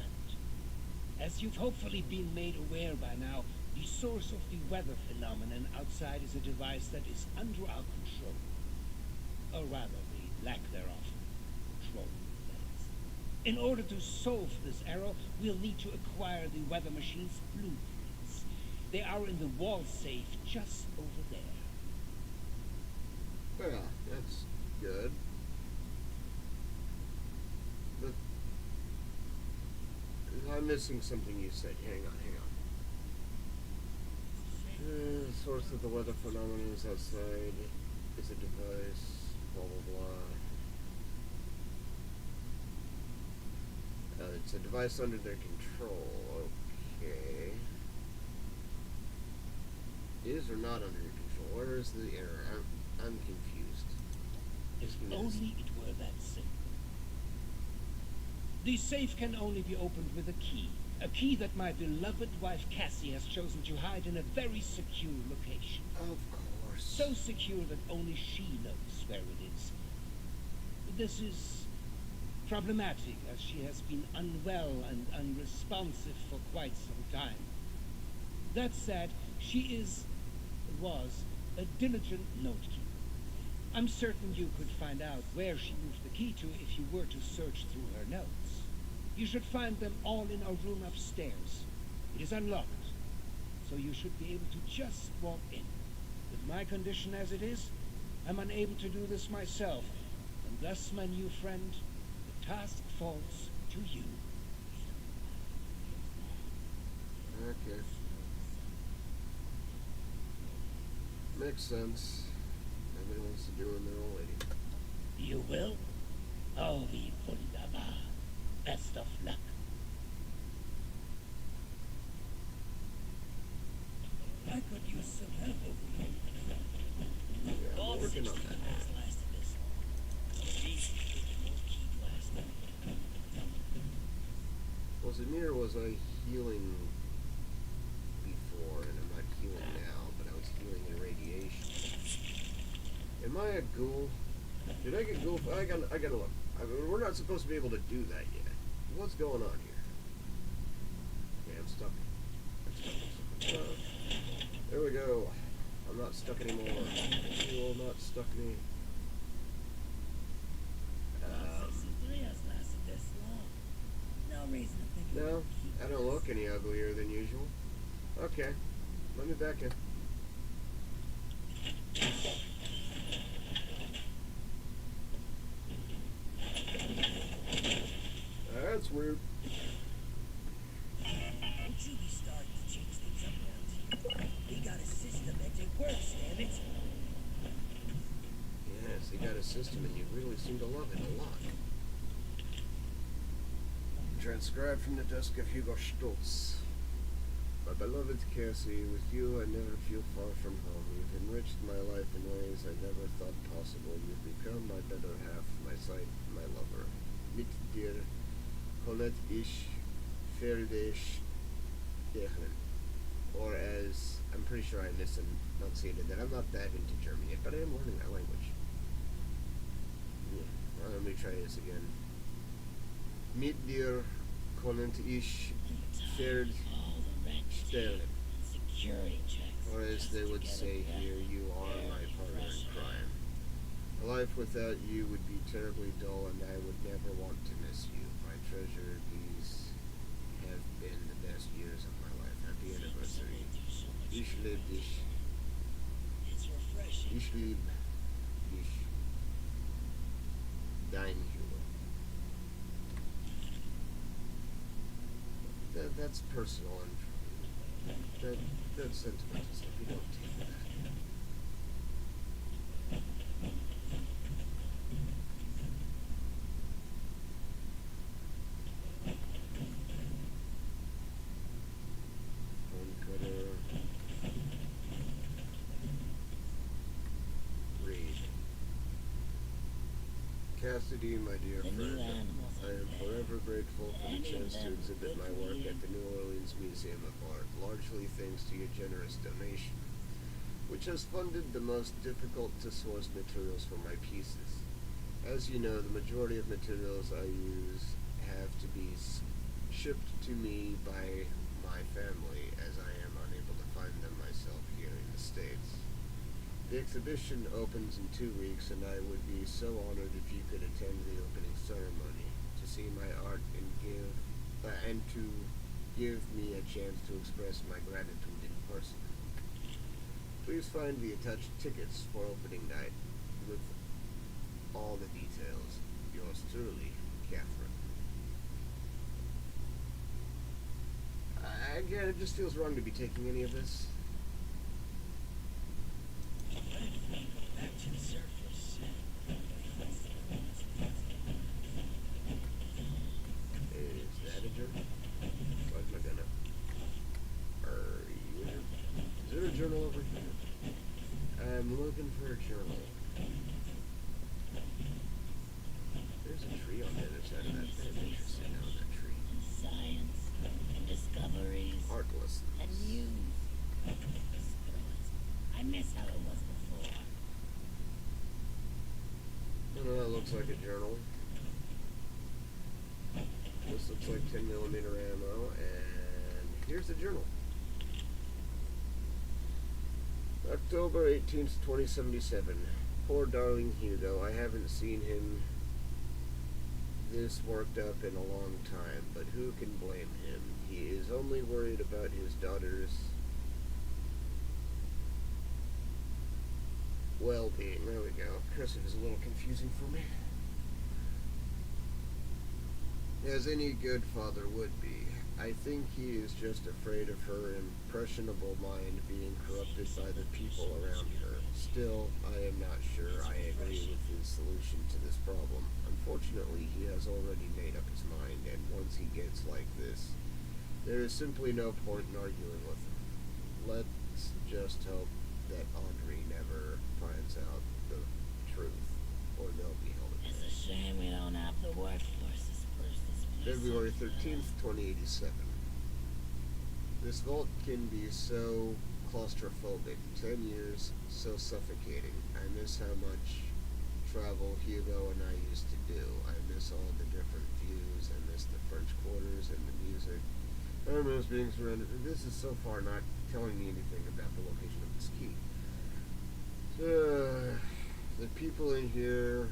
Speaker 9: As you've hopefully been made aware by now, the source of the weather phenomenon outside is a device that is under our control. Or rather, the lack thereof. Control, that is. In order to solve this error, we'll need to acquire the weather machine's blueprints. They are in the wall safe just over there.
Speaker 1: Well, that's good. But I'm missing something you said. Hang on. The source of the weather phenomenon is outside. Is a device. Blah blah blah. It's a device under their control. Okay. Is or not under your control? Where is the error? I'm confused.
Speaker 9: If only it were that simple. The safe can only be opened with a key that my beloved wife Cassie has chosen to hide in a very secure location.
Speaker 1: Of course.
Speaker 9: So secure that only she knows where it is. This is problematic, as she has been unwell and unresponsive for quite some time. That said, she was a diligent note-keeper. I'm certain you could find out where she moved the key to if you were to search through her notes. You should find them all in our room upstairs. It is unlocked, so you should be able to just walk in. With my condition as it is, I'm unable to do this myself, and thus, my new friend, the task falls to you.
Speaker 1: Okay. Makes sense. Everybody wants to do in their own lady.
Speaker 9: You will? Oh, wie wunderbar. Best of luck.
Speaker 10: I could use some help over here.
Speaker 1: Yeah,
Speaker 10: All
Speaker 1: I'm working on
Speaker 10: 60
Speaker 1: that.
Speaker 10: minutes lasted this long. These could be more key blasting.
Speaker 1: Was it me or was I healing before, and I'm not healing now, but I was healing in radiation? Am I a ghoul? Did I get ghoul? I gotta look. We're not supposed to be able to do that yet. What's going on here? Okay, I'm stuck. There we go. I'm not stuck anymore. You will not stuck me.
Speaker 10: 63 has lasted this long. No reason to think it
Speaker 1: No,
Speaker 10: would keep
Speaker 1: I don't look any uglier than usual. Okay, let me back in. That's weird.
Speaker 10: Don't you be starting to change things up around here. We got a system that works, damn it.
Speaker 1: Yes, he got a system and you really seem to love it a lot. Transcribed from the desk of Hugo Stoltz. My beloved Cassie, with you I never feel far from home. You've enriched my life in ways I never thought possible. You've become my better half, my sight, my lover. Mit dir, Colette ish, Ferdish, Dechlen. Or as, I'm pretty sure I misenunciated that. I'm not that into German yet, but I am learning that language. Yeah, well, let me try this again. Mit dir, Colette ish, Ferd,
Speaker 10: All the red
Speaker 1: Sterling.
Speaker 10: security checks.
Speaker 1: Or as they would say here, you are my partner in crime. A life without you would be terribly dull, and I would never want to miss you. My treasure, these have been the best years of my life. Happy anniversary. Ich liebe dich.
Speaker 10: It's refreshing.
Speaker 1: Ich liebe dich. Dein Hugo. That's personal and that's sentimental stuff. You don't take that. Phone cutter. Read. Cassidy, my dear
Speaker 10: The new
Speaker 1: friend,
Speaker 10: animals
Speaker 1: I am
Speaker 10: out there.
Speaker 1: forever grateful for the
Speaker 10: Any of
Speaker 1: chance to
Speaker 10: them
Speaker 1: exhibit
Speaker 10: good
Speaker 1: my
Speaker 10: for
Speaker 1: work
Speaker 10: you?
Speaker 1: at the New Orleans Museum of Art, largely thanks to your generous donation, which has funded the most difficult to source materials for my pieces. As you know, the majority of materials I use have to be shipped to me by my family, as I am unable to find them myself here in the States. The exhibition opens in 2 weeks, and I would be so honored if you could attend the opening ceremony to see my art and to give me a chance to express my gratitude in person. Please find the attached tickets for opening night with all the details. Yours truly, Catherine. Again, it just feels wrong to be taking any of this.
Speaker 10: What if we go back to the surface?
Speaker 1: Is that a journal? Why am I gonna... Are you in? Is there a journal over here? I'm looking for a journal. There's a tree on the other side of that thing. I should sit down on that tree.
Speaker 10: And science, and discoveries,
Speaker 1: Art lessons.
Speaker 10: and news. I miss how it was before.
Speaker 1: That looks like a journal. This looks like 10mm ammo, and here's the journal. October 18th, 2077. Poor darling Hugo. I haven't seen him this worked up in a long time, but who can blame him? He is only worried about his daughter's well-being. There we go. Cursive is a little confusing for me. As any good father would be. I think he is just afraid of her impressionable mind being corrupted by the people around her. Still, I am not sure I agree with his solution to this problem. Unfortunately, he has already made up his mind, and once he gets like this, there is simply no point in arguing with him. Let's just hope that Audrey never finds out the truth, or they'll be held
Speaker 10: It's a
Speaker 1: accountable.
Speaker 10: shame we don't have the workforce to spruce this place
Speaker 1: February
Speaker 10: up.
Speaker 1: 13th, 2087. This vault can be so claustrophobic. 10 years, so suffocating. I miss how much travel Hugo and I used to do. I miss all the different views. I miss the French quarters and the music. I miss being surrounded. This is so far not telling me anything about the location of this key. The people in here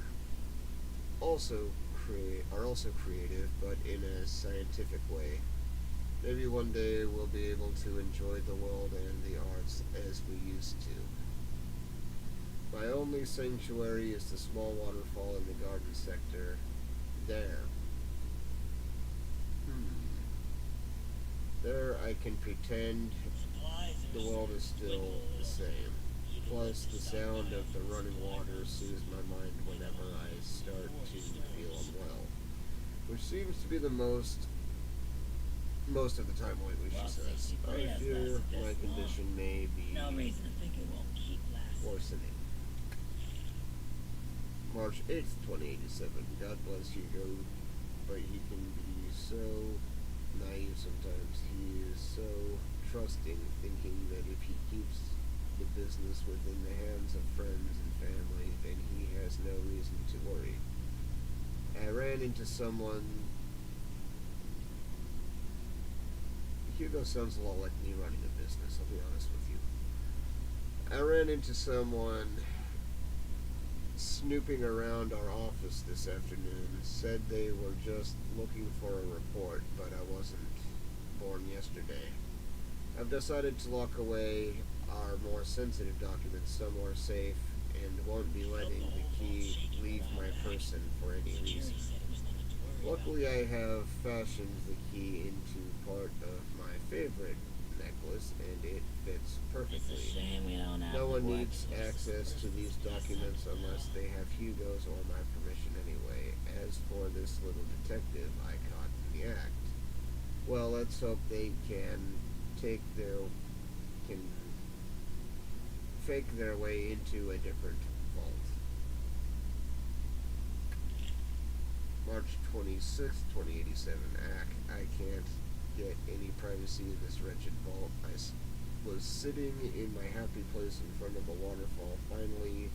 Speaker 1: are also creative, but in a scientific way. Maybe one day we'll be able to enjoy the world and the arts as we used to. My only sanctuary is the small waterfall in the garden sector. There. There I can pretend the world is still the same. Plus, the sound of the running water soothes my mind whenever I start to feel unwell. Which seems to be the most of the time lately, she says. I fear my condition may be
Speaker 10: No reason to think it won't keep lasting.
Speaker 1: worsening. March 8th, 2087. God bless Hugo, but he can be so naive sometimes. He is so trusting, thinking that if he keeps the business within the hands of friends and family, then he has no reason to worry. I ran into someone... Hugo sounds a lot like me running a business, I'll be honest with you. I ran into someone snooping around our office this afternoon, said they were just looking for a report, but I wasn't born yesterday. I've decided to lock away our more sensitive documents somewhere safe and won't be letting the key leave my person for any reason. Luckily, I have fashioned the key into part of my favorite necklace, and it fits
Speaker 10: It's a
Speaker 1: perfectly.
Speaker 10: shame we don't have
Speaker 1: No
Speaker 10: the
Speaker 1: one needs
Speaker 10: workforce
Speaker 1: access to
Speaker 10: spruce
Speaker 1: these
Speaker 10: this place
Speaker 1: documents
Speaker 10: up
Speaker 1: unless
Speaker 10: now.
Speaker 1: they have Hugo's or my permission anyway. As for this little detective I caught in the act, well, let's hope they can fake their way into a different vault. March 26th, 2087. I can't get any privacy in this wretched vault. Was sitting in my happy place in front of a waterfall, finally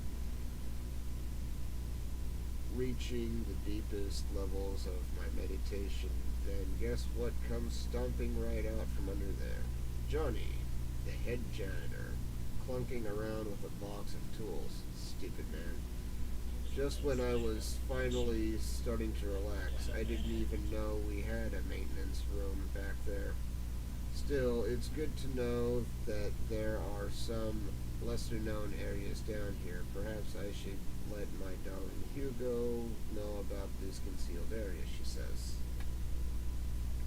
Speaker 1: reaching the deepest levels of my meditation. Then guess what comes stomping right out from under there? Johnny, the head janitor, clunking around with a box of tools. Stupid man. Just when I was finally starting to relax, I didn't even know we had a maintenance room back there. Still, it's good to know that there are some lesser-known areas down here. Perhaps I should let my darling Hugo know about this concealed area, she says.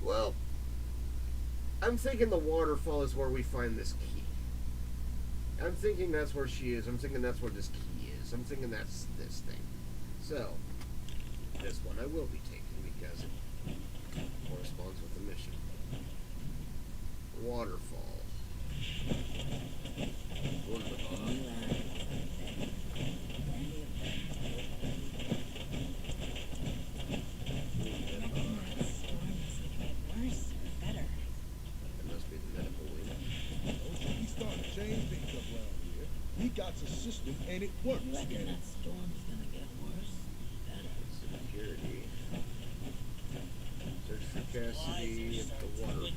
Speaker 1: Well, I'm thinking the waterfall is where we find this key. I'm thinking that's where she is. I'm thinking that's where this key is. I'm thinking that's this thing. So, this one I will be taking because it corresponds with the mission. Waterfall. Wunderbar.
Speaker 7: He got a system and it works.
Speaker 10: You reckon that storm's gonna get worse? Better.
Speaker 1: Security. Search for Cassidy at the waterfall.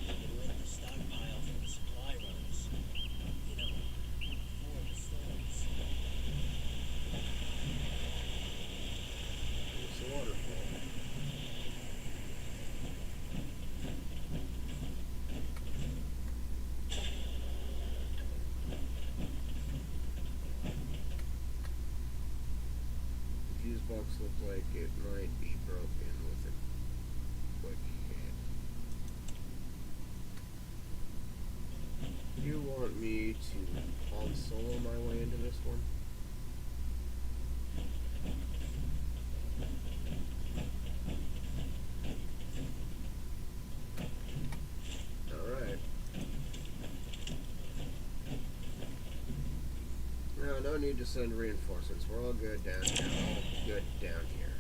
Speaker 10: With the stockpile from the supply runs. You know, before the storms.
Speaker 1: It's the waterfall. Box looks like it might be broken with a quick hit. Do you want me to Han Solo my way into this one? Alright. No need to send reinforcements. We're all good down here. All good down here.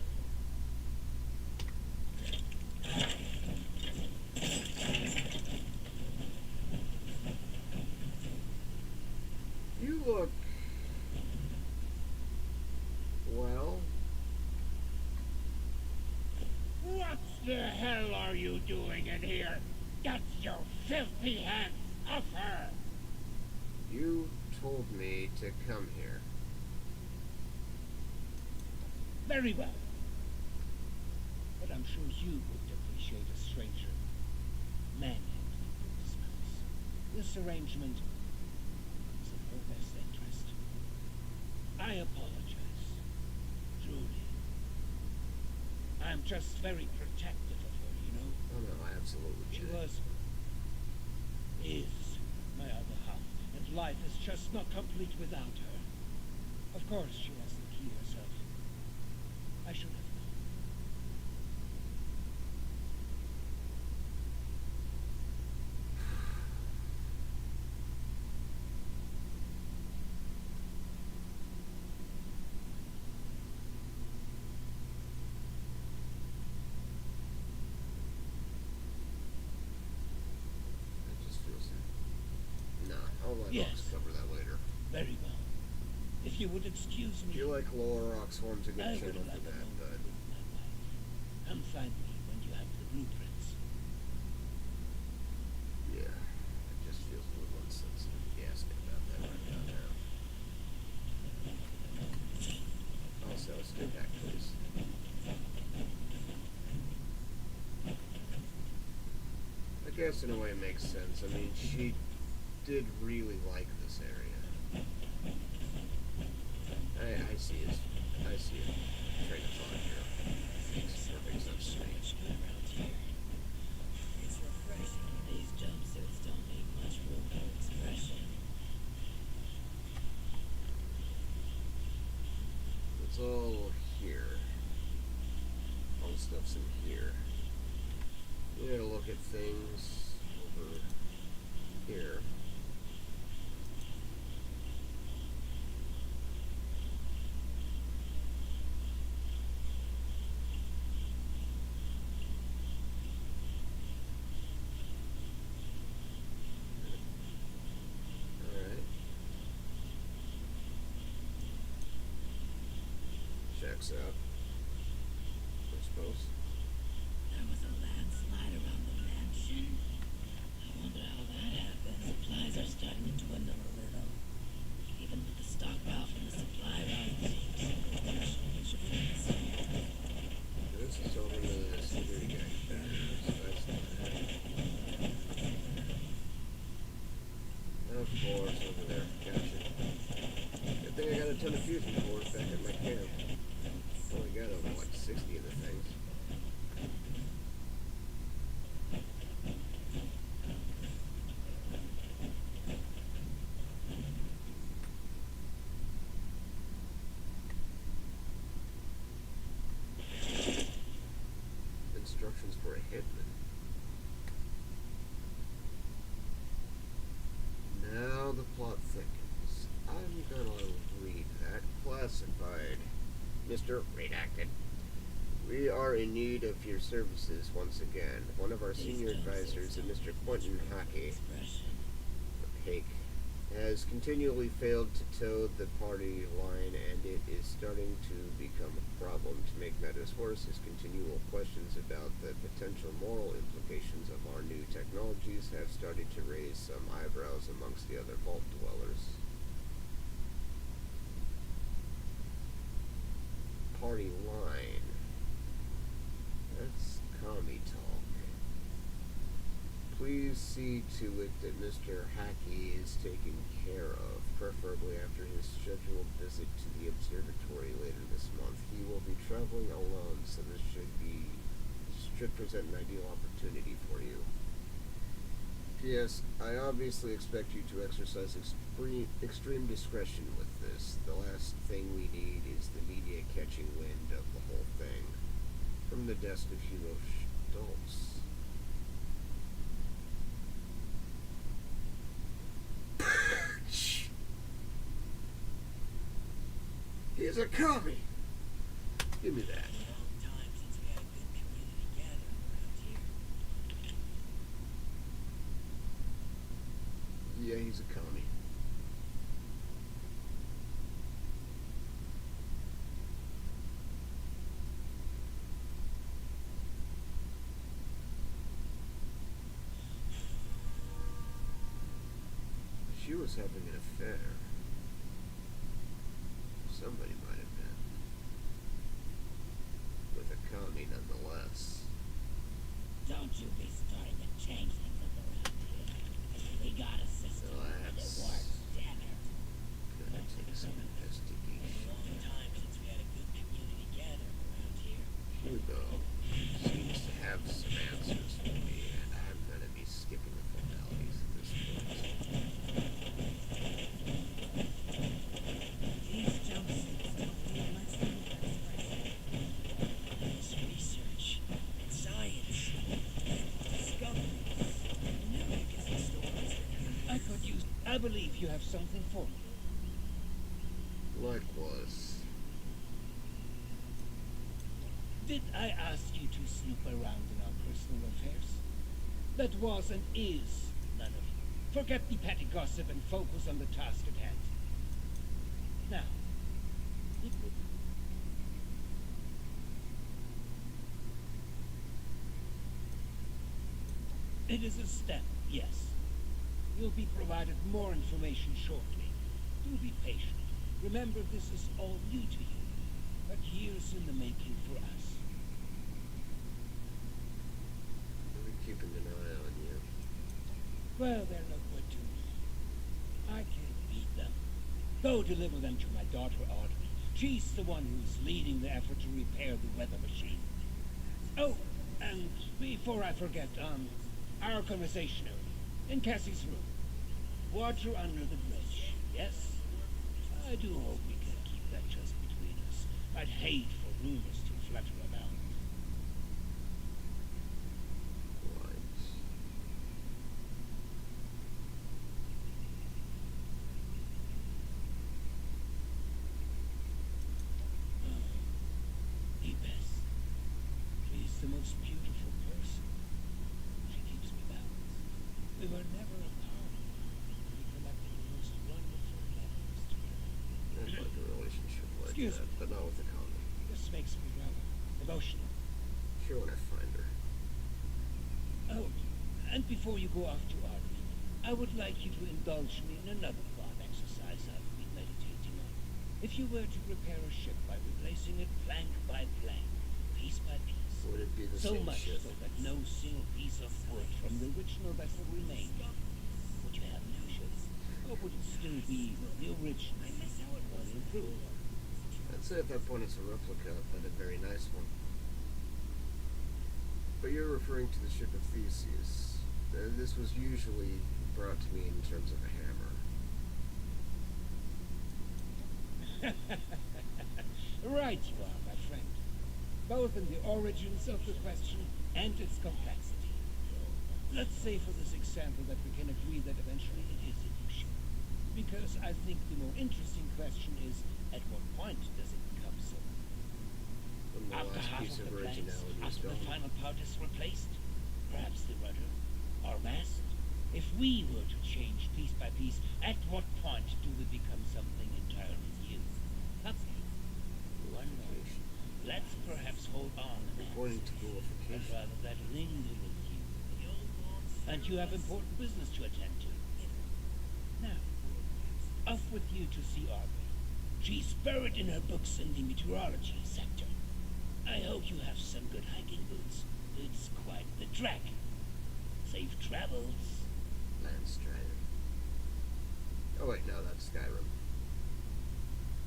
Speaker 1: You look... well...
Speaker 9: What the hell are you doing in here? Get your filthy hands off her!
Speaker 1: You told me to come here.
Speaker 9: Very well. But I'm sure you would appreciate a stranger manhandling this mouse. This arrangement is in her best interest. I apologize. Truly. I'm just very protective of her, you know?
Speaker 1: Oh no, I absolutely
Speaker 9: She
Speaker 1: did.
Speaker 9: is my other half, and life is just not complete without her. Of course, she has the key herself. I should have known.
Speaker 1: It just feels... Nah, I'll let
Speaker 9: Yes.
Speaker 1: Ox cover that later.
Speaker 9: Very well. If you would excuse me,
Speaker 1: If you like Lower Oxhorn's a good
Speaker 9: I would
Speaker 1: channel
Speaker 9: like
Speaker 1: for
Speaker 9: a
Speaker 1: that,
Speaker 9: moment
Speaker 1: but...
Speaker 9: with my wife. Come find me when you have the blueprints.
Speaker 1: Yeah, it just feels a little insensitive to be asking about that right now. Also, stay back, please. I guess in a way it makes sense. I mean, she did really like this area. I see it. I see it. Train of thought here. Makes perfect sense to me.
Speaker 10: Around here. It's refreshing. These jumpsuits don't leave much room for expression.
Speaker 1: It's all here. All the stuff's in here. We gotta look at things over here. checks out. I suppose.
Speaker 10: There was a landslide around the mansion. I wonder how that happened. Supplies are starting to dwindle a little. Even with the stockpile from the supply run,
Speaker 1: This is over to the security guy. Of course, over there. Gotcha. Good thing I got a ton of fusion cores back at my camp. Only got over like 60 of the things. Instructions for a hitman. Now the plot thickens. I'm gonna read that. Classified. Mr. Redacted. We are in need of your services once again. One of our senior advisors, Mr. Quentin Hockey, has continually failed to toe the party line, and it is starting to become a problem. To make matters worse, his continual questions about the potential moral implications of our new technologies have started to raise some eyebrows amongst the other vault dwellers. Party line. That's commie talk. Please see to it that Mr. Hackey is taken care of, preferably after his scheduled visit to the observatory later this month. He will be traveling alone, so this should present an ideal opportunity for you. P.S. I obviously expect you to exercise extreme discretion with this. The last thing we need is the media catching wind of the whole thing. From the desk of Hugo Stoltz. He's a commie. Give me that.
Speaker 10: long time since we had a good community gathering around here.
Speaker 1: Yeah, he's a commie. She was having an affair. Somebody might have been. With a commie nonetheless.
Speaker 10: Don't you be starting to change things up around here. We got a system and it works, damn it.
Speaker 1: Gonna take some investigation.
Speaker 10: Long time since we had a good community gathering around here.
Speaker 1: Hugo seems to have some answers for me, and I'm gonna be skipping the formalities at this point.
Speaker 10: These jumpsuits don't need much research and science and discoveries. Never gets the stories.
Speaker 9: I could use. I believe you have something for me.
Speaker 1: Likewise.
Speaker 9: Did I ask you to snoop around in our personal affairs? That was and is none of you. Forget the petty gossip and focus on the task at hand. Now, it is a step, yes. You'll be provided more information shortly. Do be patient. Remember, this is all new to you, but years in the making for us.
Speaker 1: We're keeping an eye on you.
Speaker 9: Well, they're no good to me. I can't beat them. Go deliver them to my daughter, Audrey. She's the one who's leading the effort to repair the weather machine. Oh, and before I forget, our conversation earlier, in Cassie's room. Water under the bridge, yes? I do hope we can keep that just between us. I'd hate for rumors to flutter about.
Speaker 1: Right.
Speaker 9: Ibis. She's the most beautiful person. She keeps me balanced. We were never apart. We collected the most wonderful memories together.
Speaker 1: I'd like a relationship like
Speaker 9: Excuse
Speaker 1: that,
Speaker 9: me.
Speaker 1: but not with a commie.
Speaker 9: devotional.
Speaker 1: Sure, when I find her.
Speaker 9: Oh, and before you go off to Arby, I would like you to indulge me in another thought exercise I've been meditating on. If you were to repair a ship by replacing it plank by plank, piece by piece,
Speaker 1: Would it be the
Speaker 9: so
Speaker 1: same
Speaker 9: much
Speaker 1: ship?
Speaker 9: so that no single piece of wood from the original vessel remained, would you have no ship? Or would it still be the original, only improved?
Speaker 1: I'd say at that point it's a replica, but a very nice one. But you're referring to the ship of Theseus. This was usually brought to me in terms of a hammer.
Speaker 9: Right you are, my friend. Both in the origins of the question and its complexity. Let's say for this example that we can agree that eventually it is a new ship. Because I think the more interesting question is, at what point does it become so?
Speaker 1: When the
Speaker 9: After
Speaker 1: last
Speaker 9: half
Speaker 1: piece
Speaker 9: of
Speaker 1: of
Speaker 9: the planks,
Speaker 1: originality is
Speaker 9: after the
Speaker 1: gone.
Speaker 9: final part is replaced, perhaps the rudder, or mast. If we were to change piece by piece, at what point do we become something entirely new? That's one more. Let's perhaps hold on to that,
Speaker 1: According to
Speaker 9: but
Speaker 1: glorification.
Speaker 9: rather that linger with you. And you have important business to attend to. Now, off with you to see Arby. She's buried in her books in the meteorology sector. I hope you have some good hiking boots. It's quite the trek. Safe travels.
Speaker 1: Landstrider. Oh wait, no, that's Skyrim.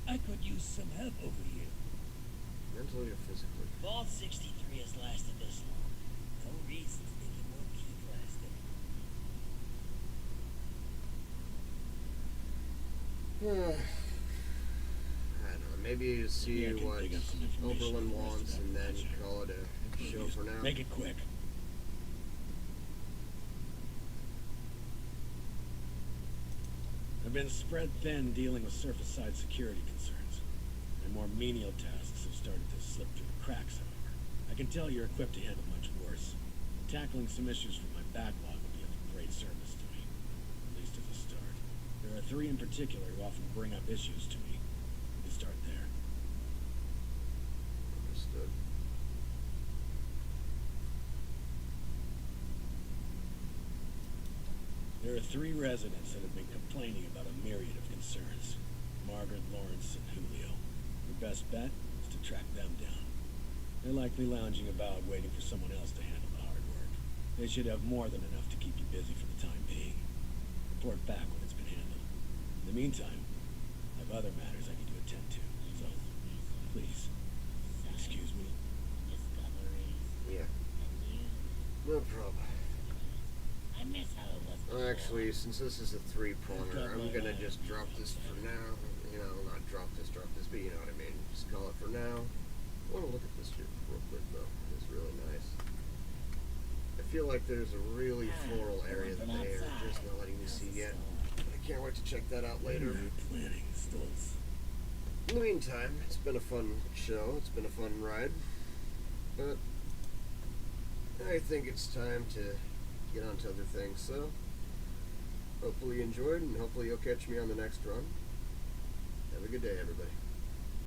Speaker 9: I could use some help over here.
Speaker 1: Mentally or physically?
Speaker 10: Vault 63 has lasted this long. No reason to think it won't keep lasting.
Speaker 1: I don't know, maybe you see
Speaker 7: Maybe I can
Speaker 1: what
Speaker 7: dig up some information
Speaker 1: Oberlin
Speaker 7: on the rest of
Speaker 1: wants
Speaker 7: that
Speaker 1: and then
Speaker 7: project.
Speaker 1: call it a show for now.
Speaker 7: Make it quick. I've been spread thin dealing with surface-side security concerns. My more menial tasks have started to slip through the cracks, however. I can tell you're equipped to handle much worse. Tackling some issues from my backlog will be of great service to me, at least as a start. There are 3 in particular who often bring up issues to me. We can start there.
Speaker 1: Understood.
Speaker 7: There are 3 residents that have been complaining about a myriad of concerns. Margaret, Lawrence, and Julio. Your best bet is to track them down. They're likely lounging about waiting for someone else to handle the hard work. They should have more than enough to keep you busy for the time being. Report back when it's been handled. In the meantime, I have other matters I need to attend to, so please, excuse me.
Speaker 10: Discoveries
Speaker 1: Yeah,
Speaker 10: and you.
Speaker 1: no problem.
Speaker 10: I miss how it was before.
Speaker 1: Actually, since this is a 3-pointer, I'm gonna just drop this for now. You know, not drop this, but you know what I mean. Just call it for now. I want to look at this ship real quick, though. It's really nice. I feel like there's a really floral area that they are just not letting me see yet. But I can't wait to check that out later.
Speaker 7: Planning, Stoltz.
Speaker 1: In the meantime, it's been a fun show. It's been a fun ride. But I think it's time to get on to other things. So, hopefully you enjoyed, and hopefully you'll catch me on the next run. Have a good day, everybody.